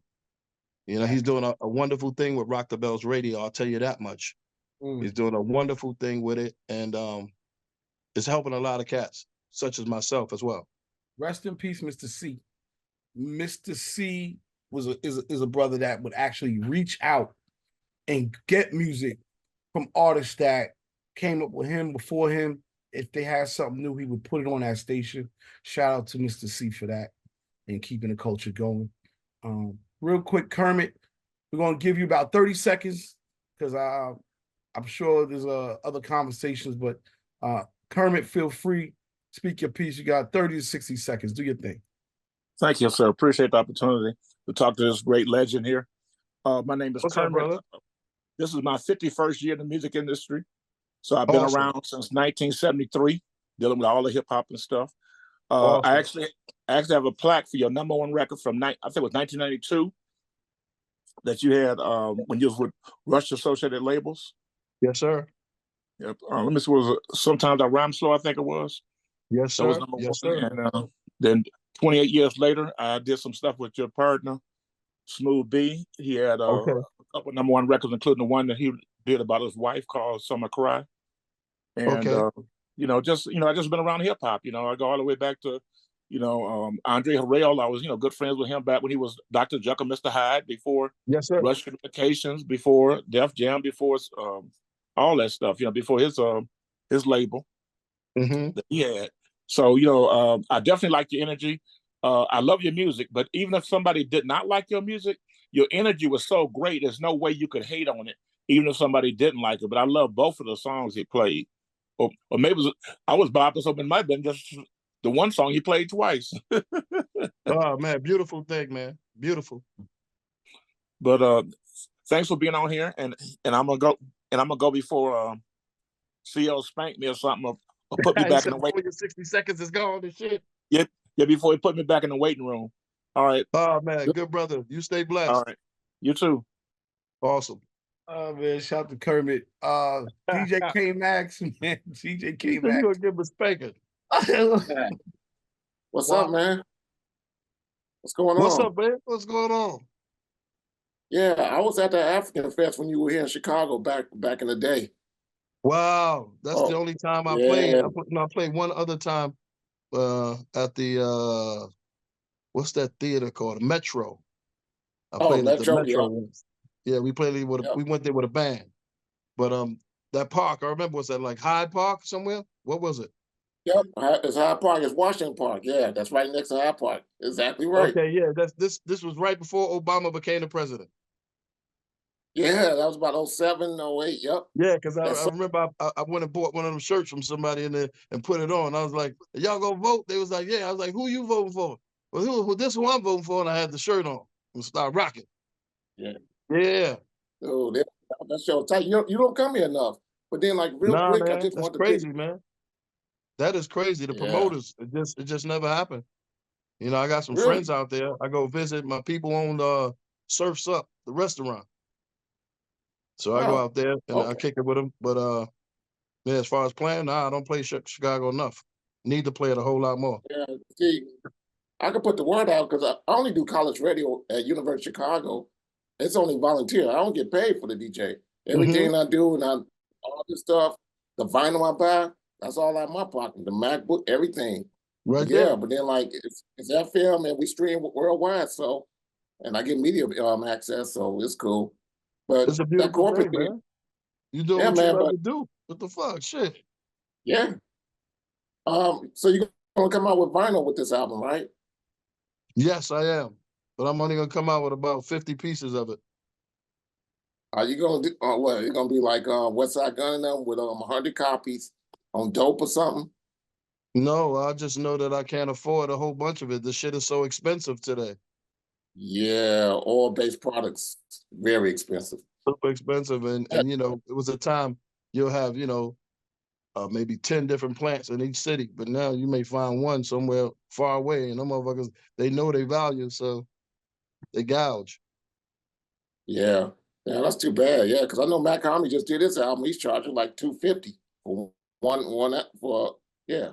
You know, he's doing a wonderful thing with Rock the Bells Radio. I'll tell you that much. He's doing a wonderful thing with it, and it's helping a lot of cats, such as myself as well. Rest in peace, Mr. C. Mr. C is a brother that would actually reach out and get music from artists that came up with him before him. If they had something new, he would put it on that station. Shout out to Mr. C for that and keeping the culture going. Real quick, Kermit, we're gonna give you about 30 seconds because I'm sure there's other conversations, but Kermit, feel free, speak your piece. You got 30 to 60 seconds. Do your thing. Thank you, sir. Appreciate the opportunity to talk to this great legend here. My name is What's Kermit. up, brother? This is my 51st year in the music industry. So I've been around since 1973, dealing with all the hip hop and stuff. I actually have a plaque for your #1 record from I think it was 1992 that you had when you was with Rush Associated Labels. Yes, sir. Yep. Let me see. Was it Sometimes I Rhyme Slow? I think it was. Yes, sir. That was #1. Yes, sir. And then 28 years later, I did some stuff with your partner, Smooth B. He had a couple #1 records, including the one that he did about his wife called Summer Cry. And I just been around hip hop. You know, I go all the way back to, Andre Harrell. I was, good friends with him back when he was Dr. Jekyll, Mr. Hyde, before Rush Communications, before Def Jam, before all that stuff. Before his label that he had. So I definitely like your energy. I love your music, but even if somebody did not like your music, your energy was so great. There's no way you could hate on it, even if somebody didn't like it. But I love both of the songs he played. Or maybe I was biased, so it might have been just the one song he played twice. Oh man, beautiful thing, man, beautiful. But thanks for being on here, and I'm gonna go before CL spanked me or something, or put me back in the waiting. Your 60 seconds is gone and shit. Yeah, before he put me back in the waiting room. All right. Oh man, good brother. You stay blessed. All right. You too. Awesome. Oh man, shout out to Kermit. DJ K Max, man. DJ K You Max. gonna give him a spanking. What's up, man? What's going What's on? up, man? What's going on? Yeah, I was at the African Fest when you were here in Chicago back in the day. Wow, that's the Oh, only time I yeah. played. I played one other time at the what's that theater called? Metro. I Oh, played at the Metro, Metro yeah. once. Yeah, we played with Yep. we went there with a band. But that park, I remember, was that like Hyde Park somewhere? What was it? Yep, it's Hyde Park. It's Washington Park. Yeah, that's right next to Hyde Park. Exactly right. Okay, yeah, this was right before Obama became the president. Yeah, that was about 07, 08. Yep. Yeah, because I That's remember I went and bought one of them shirts from somebody in there and put it on. I was like, y'all gonna vote? They was like, yeah. I was like, who you voting for? Well, this who I'm voting for, and I had the shirt on and start rocking. Yeah. Yeah. Oh, that's your type. You don't come here enough. But then, like, real Nah, quick, I man, just that's want to crazy, man. That is crazy. The Yeah. promoters, it just never happened. You know, I got some Really? friends out there. I go visit my people on Surf's Up, the restaurant. So I go Oh, out there and I okay. kick it with them. But yeah, as far as playing, nah, I don't play Chicago enough. Need to play it a whole lot more. Yeah, see, I can put the word out because I only do college radio at University of Chicago. It's only volunteer. I don't get paid for the DJ. Everything I do and all this stuff, the vinyl I buy, that's all out of my pocket. The MacBook, everything. Right Yeah, there. but then like it's that film and we stream worldwide, so and I get media access, so it's cool. But It's a that beautiful corporate thing, thing, man. You doing yeah, what you man. love But to do. What the fuck? Shit. yeah, so you're gonna come out with vinyl with this album, right? Yes, I am. But I'm only gonna come out with about 50 pieces of it. Are you gonna do? What? You're gonna be like West Side Gun and them with 100 copies on dope or something? No, I just know that I can't afford a whole bunch of it. This shit is so expensive today. Yeah, oil-based products, very expensive. Super expensive. And you know, it was a time you'll have, you know, maybe 10 different plants in each city, but now you may find one somewhere far away, and them motherfuckers, they know their value, so they gouge. Yeah, yeah, that's too bad. Yeah, because I know Mac Homie just did his album. He's charging like $250 for one for yeah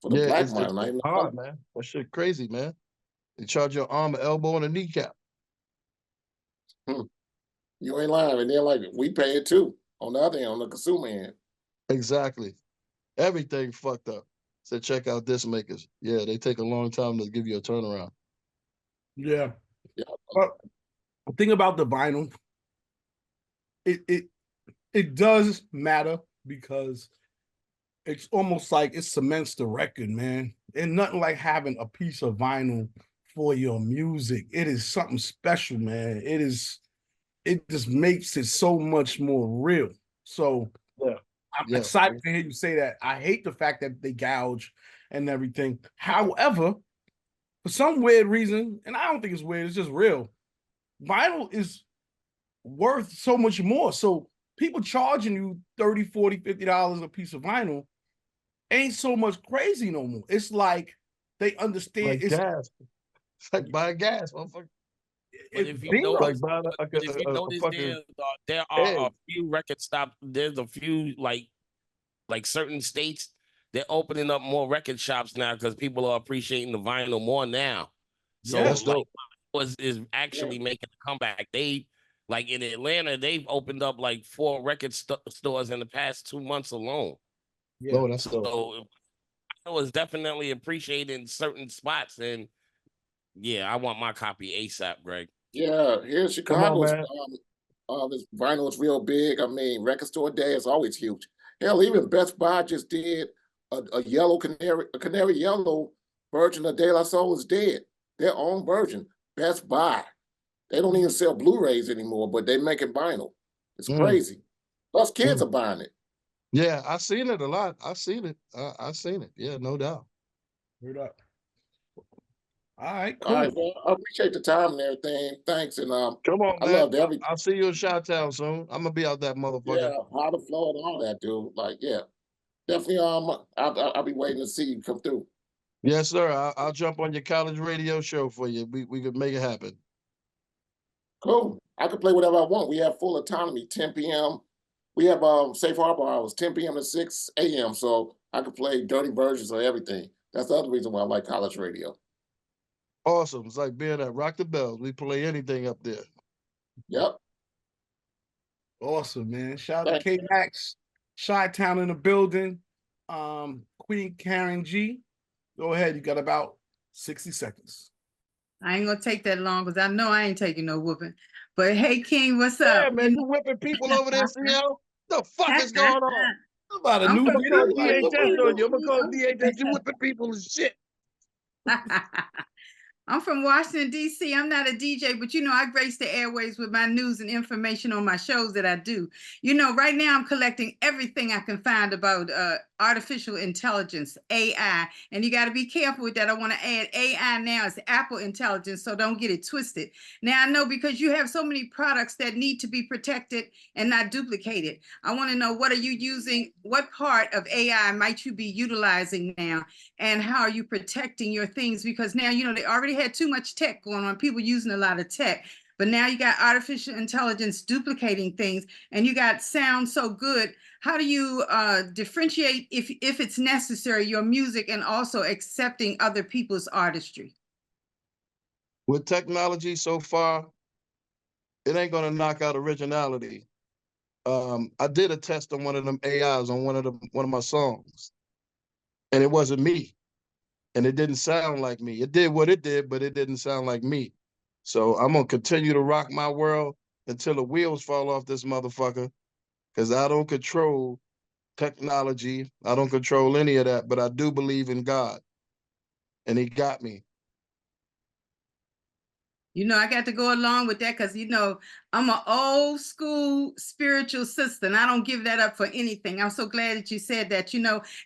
for the Yeah, black it's one. Not even the hard, color. man. That shit crazy, man. They charge your arm, an elbow, and a kneecap. You ain't lying. And then like we pay it too on the other end, on the consumer end. Exactly. Everything fucked up. So check out Disc Makers. Yeah, they take a long time to give you a turnaround. Yeah. Yeah. The thing about the vinyl, it does matter because it's almost like it cements the record, man. And nothing like having a piece of vinyl for your music. It is something special, man. It just makes it so much more real. So yeah. I'm excited to hear you say that. I hate the fact that they gouge and everything. However, for some weird reason, and I don't think it's weird, it's just real, vinyl is worth so much more. So people charging you $30, $40, $50 a piece of vinyl ain't so much crazy no more. It's like they understand like it's gas. It's like buying gas, motherfucker. But if you notice, there are a few record stops. There's a few like certain states. They're opening up more record shops now because people are appreciating the vinyl more now. So is actually making a comeback. They like in Atlanta, they've opened up like 4 record stores in the past 2 months alone. Yeah, oh, that's dope. So I was definitely appreciated in certain spots, and yeah, I want my copy ASAP, Greg. Yeah, here in Chicago, this vinyl is real big. I mean, Record Store Day is always huge. Hell, even Best Buy just did a yellow canary yellow version of De La Soul is Dead. Their own version, Best Buy. They don't even sell Blu-rays anymore, but they make it vinyl. It's crazy. Plus, kids are buying it. Yeah, I've seen it a lot. I've seen it. I've seen it. Yeah, no doubt. Heard up. All right, All right, cool. well, I appreciate the time and everything. Thanks, and Come on, I man. loved everything. I'll see you in Chi-Town soon. I'm gonna be out that motherfucker. Yeah, how to flow and all that, dude. Like, yeah, definitely. I'll be waiting to see you come through. Yes, sir. I'll jump on your college radio show for you. We could make it happen. Cool. I can play whatever I want. We have full autonomy. 10 p.m. We have safe harbor hours, 10 p.m. to 6 a.m. So I can play dirty versions of everything. That's the other reason why I like college radio. Awesome. It's like being at Rock the Bells. We play anything up there. Yep. Awesome, man. Shout out to K-Max, Chi-Town in the building. Queen Karen G. Go ahead. You got about 60 seconds. I ain't gonna take that long because I know I ain't taking no whooping. But hey, King, what's up? Yeah, man, you whipping people over there, CL? The fuck is going on? About a I'm new from video? DHS on you. I'm gonna call I'm- DHS. You whipping people and shit. I'm from Washington, D.C. I'm not a DJ, but I grace the airways with my news and information on my shows that I do. Right now I'm collecting everything I can find about artificial intelligence, AI, and you got to be careful with that. I want to add AI now is Apple intelligence, so don't get it twisted. Now I know because you have so many products that need to be protected and not duplicated. I want to know, what are you using? What part of AI might you be utilizing now? And how are you protecting your things? Because now, they already had too much tech going on, people using a lot of tech, but now you got artificial intelligence duplicating things, and you got sound so good. How do you differentiate, if it's necessary, your music and also accepting other people's artistry? With technology so far, it ain't gonna knock out originality. I did a test on one of them AIs on one of my songs, and it wasn't me, and it didn't sound like me. It did what it did, but it didn't sound like me. So I'm gonna continue to rock my world until the wheels fall off this motherfucker, because I don't control technology. I don't control any of that, but I do believe in God, and He got me. I got to go along with that because, I'm an old school spiritual sister, and I don't give that up for anything. I'm so glad that you said that,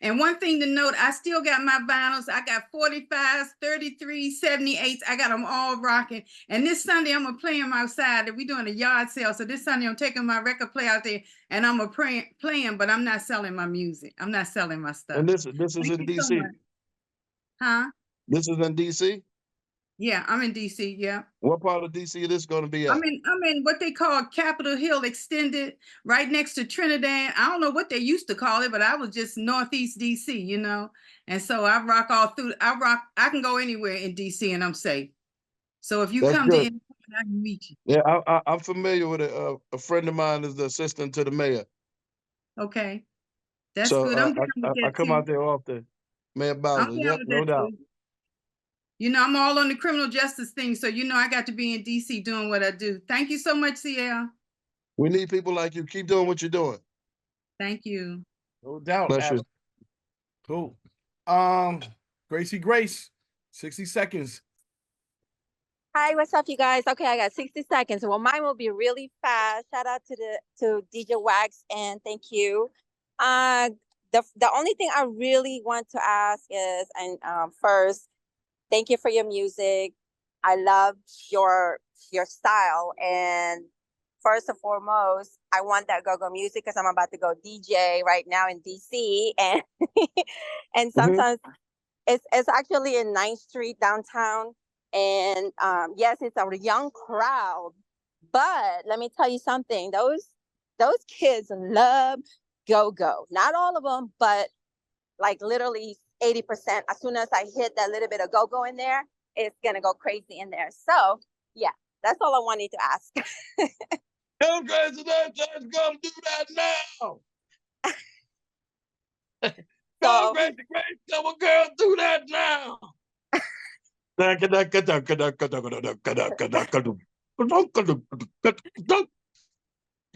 And one thing to note, I still got my vinyls. I got 45s, 33s, 78s. I got them all rocking. And this Sunday, I'm going to play them outside. We're doing a yard sale. So this Sunday, I'm taking my record player out there, and I'm going to play them, but I'm not selling my music. I'm not selling my stuff. And this is in DC. Huh? This is in DC? Yeah, I'm in DC, yeah. What part of DC is this going to be at? I'm in what they call Capitol Hill Extended, right next to Trinidad. I don't know what they used to call it, but I was just Northeast DC, And so I rock all through. I can go anywhere in DC and I'm safe. So if you That's come good. to any, I can meet you. Yeah, I'm familiar with it. A friend of mine is the assistant to the mayor. Okay. That's So good. I'm down with I that come too. out there often. Mayor Bowser, I'm down yep, with no that doubt. too. I'm all on the criminal justice thing. So, I got to be in DC doing what I do. Thank you so much, CL. We need people like you. Keep doing what you're doing. Thank you. No doubt. Bless you. Cool. Gracie Grace, 60 seconds. Hi, what's up, you guys? Okay, I got 60 seconds. Well, mine will be really fast. Shout out to Digiwaxx, and thank you. The only thing I really want to ask is, and first, thank you for your music. I love your style, and first and foremost, I want that go-go music because I'm about to go DJ right now in DC, and and sometimes it's actually in 9th Street downtown. And yes, it's a young crowd, but let me tell you something. Those kids love go-go. Not all of them, but like literally 80%. As soon as I hit that little bit of go-go in there, it's gonna go crazy in there. So yeah, that's all I wanted to ask. Go crazy, let's go do that now. Go crazy, come on, girl, do that now. Go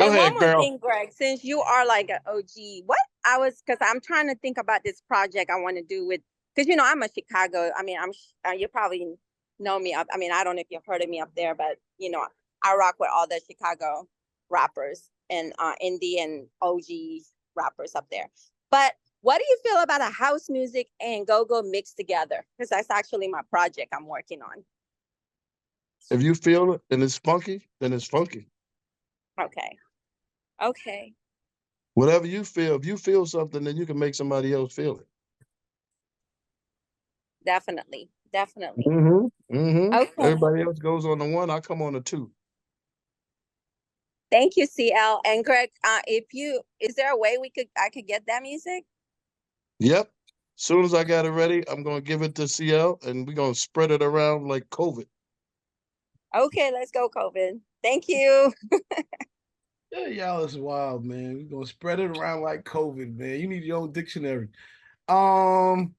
ahead, one more girl. thing, Greg, since you are like an OG, because I'm trying to think about this project I want to do because I'm a Chicago. I mean, you probably know me up. I mean, I don't know if you've heard of me up there, but I rock with all the Chicago rappers and indie and OG rappers up there. But What do you feel about a house music and go-go mixed together? Because that's actually my project I'm working on. If you feel it and it's funky, then it's funky. Okay. Okay. Whatever you feel, if you feel something, then you can make somebody else feel it. Definitely. Definitely. Okay. Everybody else goes on the 1, I come on the 2. Thank you, CL. And Greg, is there a way I could get that music? Yep. As soon as I got it ready, I'm gonna give it to CL and we're gonna spread it around like COVID. Okay, let's go, COVID. Thank you. Yeah, y'all is wild, man. We're gonna spread it around like COVID, man. You need your own dictionary. Go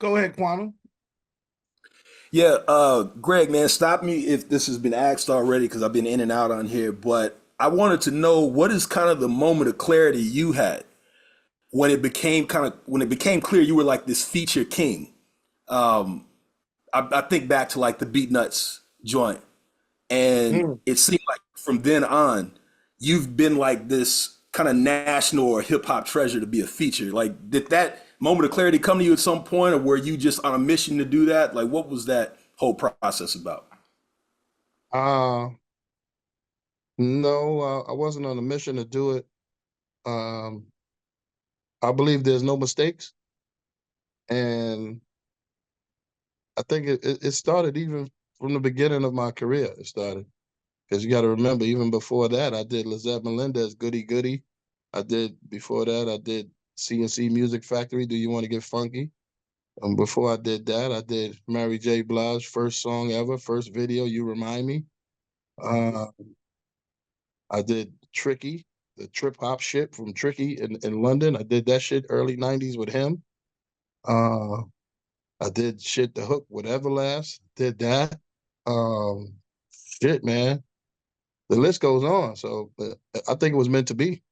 ahead, Quantum. Yeah, Greg, man, stop me if this has been asked already because I've been in and out on here, but I wanted to know what is kind of the moment of clarity you had when it became clear you were like this feature king. I think back to like the Beat Nuts joint, and it seemed like from then on, you've been like this kind of national or hip hop treasure to be a feature. Like, did that moment of clarity come to you at some point, or were you just on a mission to do that? Like, what was that whole process about? No, I wasn't on a mission to do it. I believe there's no mistakes, and I think it started even from the beginning of my career. It started because you got to remember, even before that, I did Lizette Melendez, Goody Goody. Before that, I did CNC Music Factory, Do You Want to Get Funky? And before I did that, I did Mary J. Blige, first song ever, first video, You Remind Me. I did Tricky, the trip hop shit from Tricky in London. I did that shit early 90s with him. I did shit The Hook with Everlast, did that. Shit, man. The list goes on. So I think it was meant to be.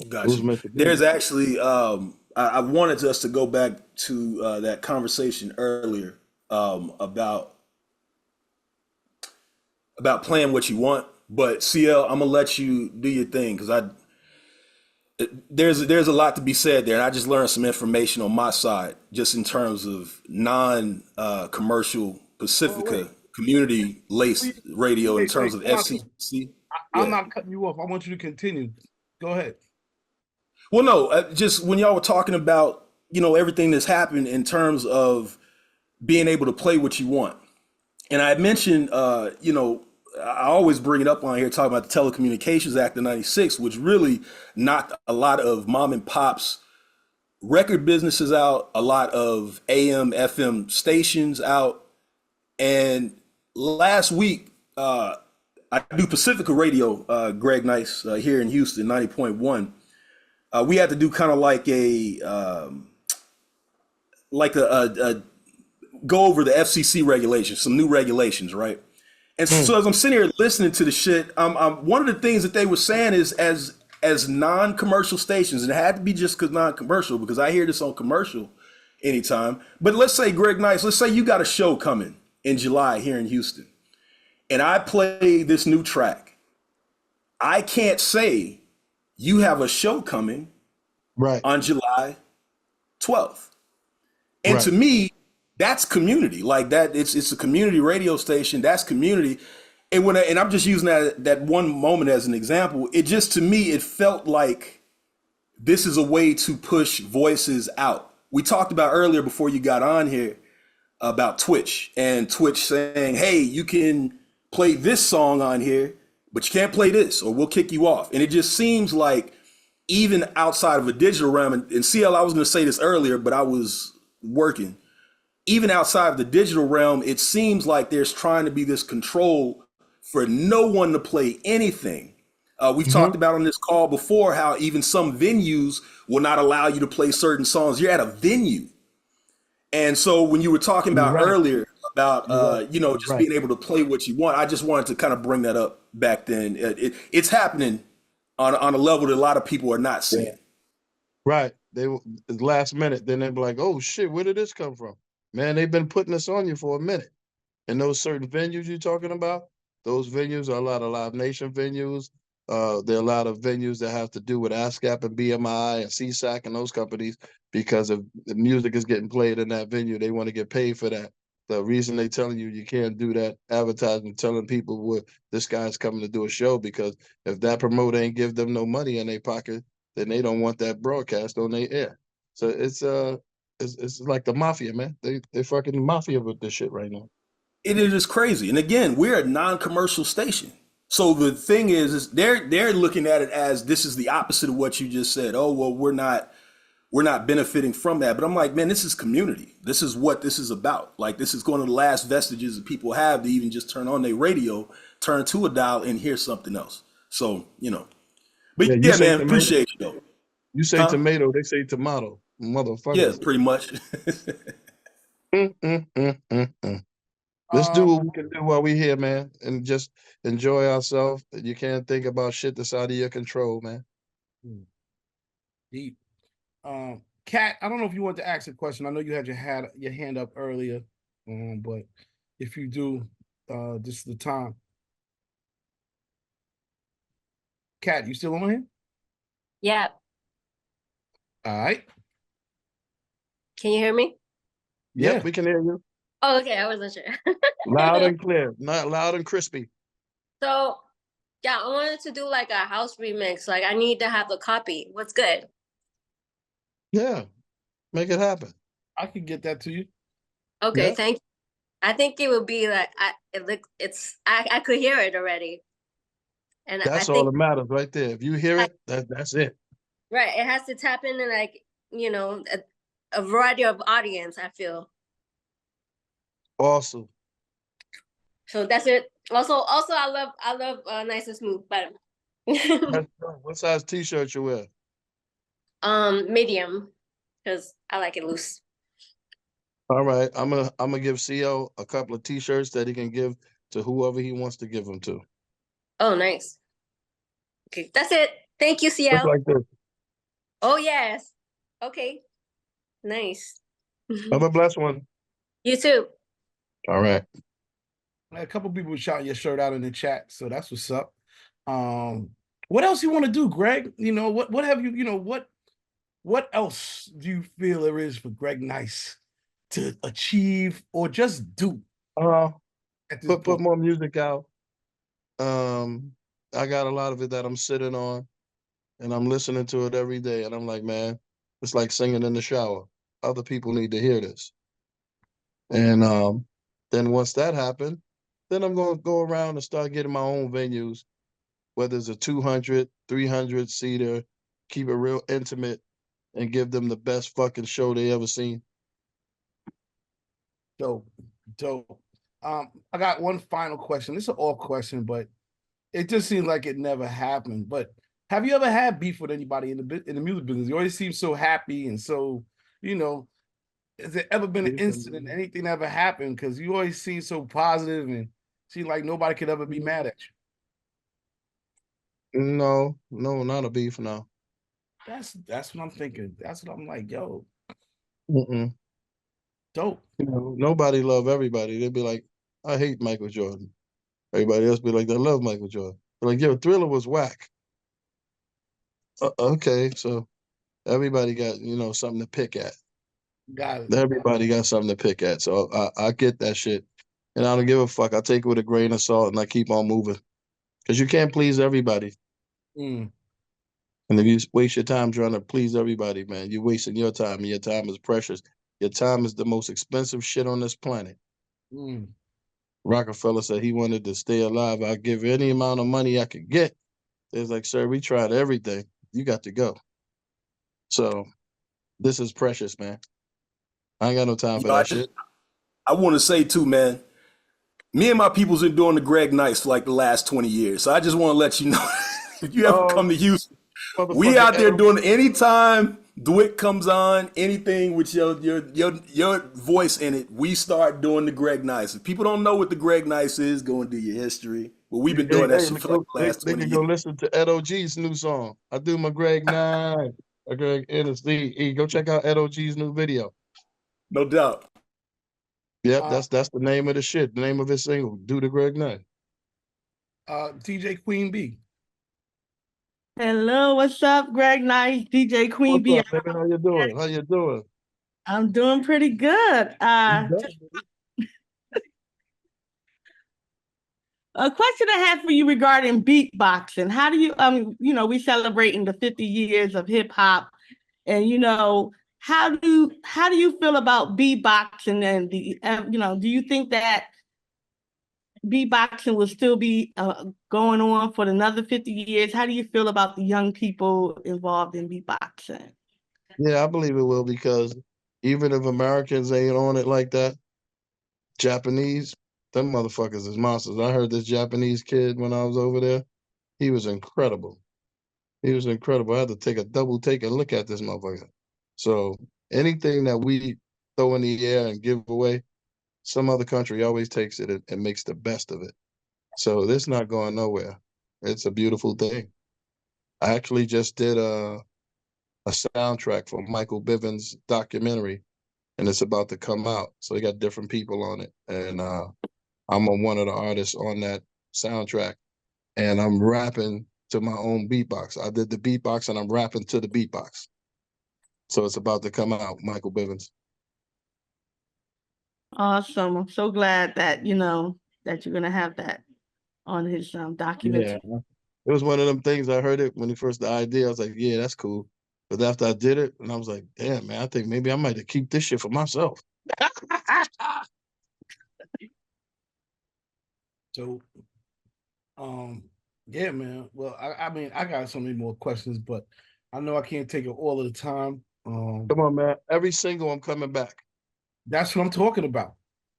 Got you. There's actually, I wanted us to go back to that conversation earlier about playing what you want. But CL, I'm gonna let you do your thing because there's a lot to be said there, and I just learned some information on my side, just in terms of non-commercial Pacifica community laced radio in terms of FCC. I'm not cutting you off. I want you to continue. Go ahead. Well, no, just when y'all were talking about, everything that's happened in terms of being able to play what you want. And I mentioned, I always bring it up on here talking about the Telecommunications Act of '96, which really knocked a lot of mom and pops record businesses out, a lot of AM, FM stations out. And last week, I do Pacifica Radio, Greg Nice, here in Houston, 90.1. We had to do kind of like a go over the FCC regulations, some new regulations, right? And so as I'm sitting here listening to the shit, one of the things that they were saying is as non-commercial stations, and it had to be just because non-commercial, because I hear this on commercial anytime. But let's say, Greg Nice, let's say you got a show coming in July here in Houston, and I play this new track. I can't say you have a show coming on July 12th. And to me, that's community. Like that, it's a community radio station. That's community. And and I'm just using that one moment as an example. It just, to me, it felt like this is a way to push voices out. We talked about earlier before you got on here about Twitch, and Twitch saying, hey, you can play this song on here, but you can't play this or we'll kick you off. And it just seems like even outside of a digital realm, and CL, I was going to say this earlier, but I was working. Even outside of the digital realm, it seems like there's trying to be this control for no one to play anything. We've talked about on this call before how even some venues will not allow you to play certain songs. You're at a venue. And so when you were talking about earlier about, just being able to play what you want, I just wanted to kind of bring that up back then. It's happening on a level that a lot of people are not seeing. Right. They last minute, then they'll be like, oh shit, where did this come from? Man, they've been putting this on you for a minute. And those certain venues you're talking about, those venues are a lot of Live Nation venues, There are a lot of venues that have to do with ASCAP and BMI and CSAC and those companies, because if the music is getting played in that venue, they want to get paid for that. The reason they telling you can't do that advertising, telling people what this guy's coming to do a show, because if that promoter ain't give them no money in their pocket, then they don't want that broadcast on their air. So it's like the mafia, man. They fucking mafia with this shit right now. It is crazy. And again, we're a non-commercial station. So the thing is they're looking at it as this is the opposite of what you just said. Oh, well, we're not benefiting from that. But I'm like, man, this is community. This is what this is about. Like, this is one of the last vestiges that people have to even just turn on their radio, turn to a dial, and hear something else. So, But yeah, man, tomato. Appreciate you, though. You say tomato, they say tomato. Motherfucker. Yeah, pretty much. Let's do what we can do while we're here, man, and just enjoy ourselves. You can't think about shit that's out of your control, man. Deep. Kat, I don't know if you want to ask a question. I know you had your hand up earlier, but if you do, this is the time. Kat, you still on here? Yeah. All right. Can you hear me? Yeah, we can hear you. Oh, okay. I wasn't sure. Loud and clear, not loud and crispy. So, yeah, I wanted to do like a house remix. Like, I need to have the copy. What's good? Yeah, make it happen. I can get that to you. Okay, Yeah. thank you. I think it would be like I could hear it already. And That's I all think that matters right there. If you hear it, that's it. right, it has to tap into like, a variety of audience, I feel. Awesome. So that's it. Also I love Nice and Smooth, but What size t-shirt you wear? medium, because I like it loose. All right, I'm gonna give CO a couple of t-shirts that he can give to whoever he wants to give them to. Oh, nice. Okay, that's it. Thank you, CL. Just like this. Oh, yes. Okay. Nice. Have a blessed one. You too. All right. A couple people shouting your shirt out in the chat, so that's what's up. What else you want to do, Greg? What have you, what else do you feel there is for Greg Nice to achieve or just do? Put more music out. I got a lot of it that I'm sitting on, and I'm listening to it every day, and I'm like, man, it's like singing in the shower. Other people need to hear this. And then once that happened, then I'm going to go around and start getting my own venues, whether it's a 200, 300 seater, keep it real intimate, and give them the best fucking show they ever seen. Dope. I got one final question. It's an off question, but it just seems like it never happened. But have you ever had beef with anybody in the music business? You always seem so happy and so, has there ever been an incident, anything ever happened? Because you always seem so positive and seem like nobody could ever be mad at you. No, not a beef, no. That's what I'm thinking. That's what I'm like, yo. Dope. Nobody love everybody. They'd be like, I hate Michael Jordan. Everybody else be like, they love Michael Jordan. They're like, yo, Thriller was whack. Okay, so everybody got, something to pick at. Got it. Everybody got something to pick at. So I get that shit. And I don't give a fuck. I take it with a grain of salt and I keep on moving. Because you can't please everybody. And if you waste your time trying to please everybody, man, you're wasting your time, and your time is precious. Your time is the most expensive shit on this planet. Rockefeller said he wanted to stay alive. I'll give any amount of money I could get. It's like, sir, we tried everything. You got to go. So this is precious, man. I ain't got no time for that shit. I want to say too, man, me and my people's been doing the Greg Nice for like the last 20 years. So I just want to let you know, if you ever come to Houston, we out there doing anytime Dwick comes on, anything with your voice in it, we start doing the Greg Nice. If people don't know what the Greg Nice is, go and do your history. But we've been doing that shit for like the last 20 years. They can go listen to Ed OG's new song. I do my Greg Nice. Greg NSD. Go check out Ed OG's new video. No doubt. Yep, that's the name of the shit. The name of his single, Do the Greg Nice. DJ Queen B. Hello, what's up, Greg Nice, DJ Queen What's B. up, baby? How you doing? How you doing? I'm doing pretty good. Just a question I have for you regarding beatboxing. How do you, we celebrating the 50 years of hip hop, and how do you feel about beatboxing and do you think that beatboxing will still be going on for another 50 years? How do you feel about the young people involved in beatboxing? Yeah, I believe it will because even if Americans ain't on it like that, Japanese, them motherfuckers is monsters. I heard this Japanese kid when I was over there. He was incredible. He was incredible. I had to take a double take and look at this motherfucker. So anything that we throw in the air and give away, some other country always takes it and makes the best of it. So this not going nowhere. It's a beautiful thing. I actually just did a soundtrack for Michael Bivins' documentary, and it's about to come out. So he got different people on it, and I'm one of the artists on that soundtrack, and I'm rapping to my own beatbox. I did the beatbox, and I'm rapping to the beatbox. So it's about to come out, Michael Bivins. Awesome. I'm so glad that, that you're going to have that on his documentary. Yeah, it was one of them things. I heard it when he first the idea. I was like, yeah, that's cool. But after I did it, and I was like, damn, man, I think maybe I might have keep this shit for myself. So, yeah, man. Well, I mean, I got so many more questions, but I know I can't take it all of the time. Come on, man. Every single, I'm coming back. That's what I'm talking about.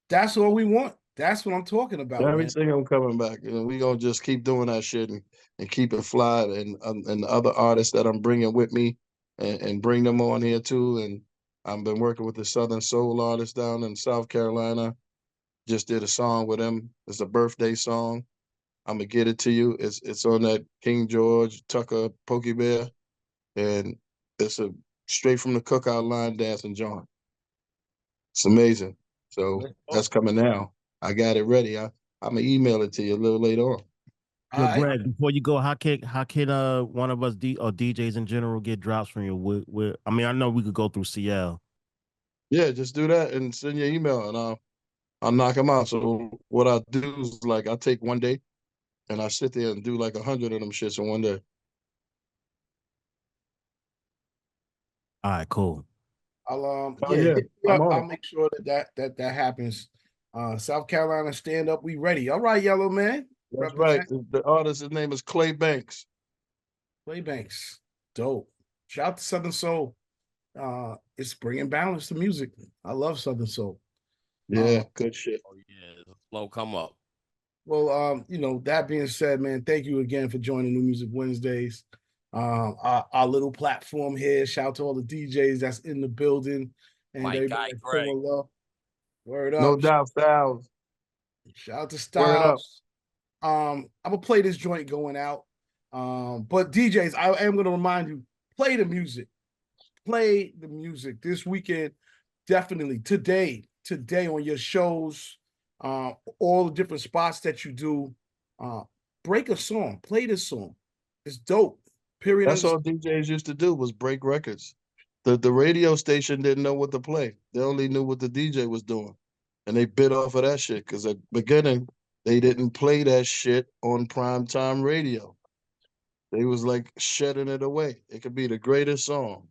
That's all we want. That's what I'm talking about, Every man. single, I'm coming back. We gonna just keep doing that shit and keep it fly, and the other artists that I'm bringing with me, and bring them on here too. And I've been working with the Southern Soul artists down in South Carolina. Just did a song with him. It's a birthday song. I'm gonna get it to you. It's on that King George Tucker Pokey Bear, and it's a straight from the cookout line dancing joint. It's amazing. So that's coming now. I got it ready. I'm gonna email it to you a little later on. Yo, Greg, before you go, how can one of us or DJs in general get drops from you? I mean, I know we could go through CL. Yeah, just do that and send your email, and I'll knock them out. So what I do is like I take one day, and I sit there and do like 100 of them shits in one day. All right, cool. I'll Oh, yeah, hit me I'm up. on I'll it. make sure that happens. South Carolina, stand up. We ready. All right, Yellow Man. That's right. The artist's name is Clay Banks. Clay Banks. Dope. Shout out to Southern Soul. It's bringing balance to music. I love Southern Soul. Yeah, good shit. Oh yeah, slow come up. Well, that being said, man, thank you again for joining New Music Wednesdays. Our little platform here. Shout out to all the DJs that's in the building and My everybody guy, that's Greg. showing love. Word up. No doubt, Styles. Shout out to Word up. Styles. I'm gonna play this joint going out. But DJs, I am gonna remind you, play the music. Play the music this weekend. Definitely today on your shows, all the different spots that you do. Break a song, play this song. It's dope. Period. That's all DJs used to do was break records. The radio station didn't know what to play. They only knew what the DJ was doing. And they bit off of that shit because at the beginning, they didn't play that shit on primetime radio. They was like shedding it away. It could be the greatest song.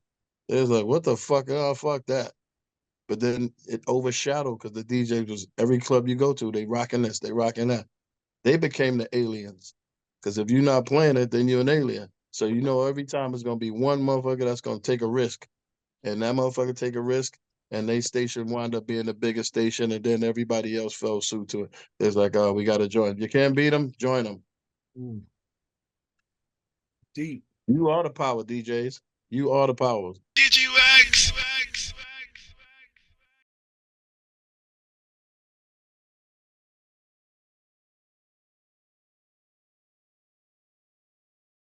They was like, what the fuck? Oh, fuck that. But then it overshadowed because the DJ was every club you go to, they rocking this, they rocking that. They became the aliens. Because if you're not playing it, then you're an alien. So you know every time it's gonna be one motherfucker that's gonna take a risk. And that motherfucker take a risk, and they station wound up being the biggest station, and then everybody else fell suit to it. It's like, oh, we gotta join. You can't beat them, join them. Deep. You are the power, DJs. You are the powers.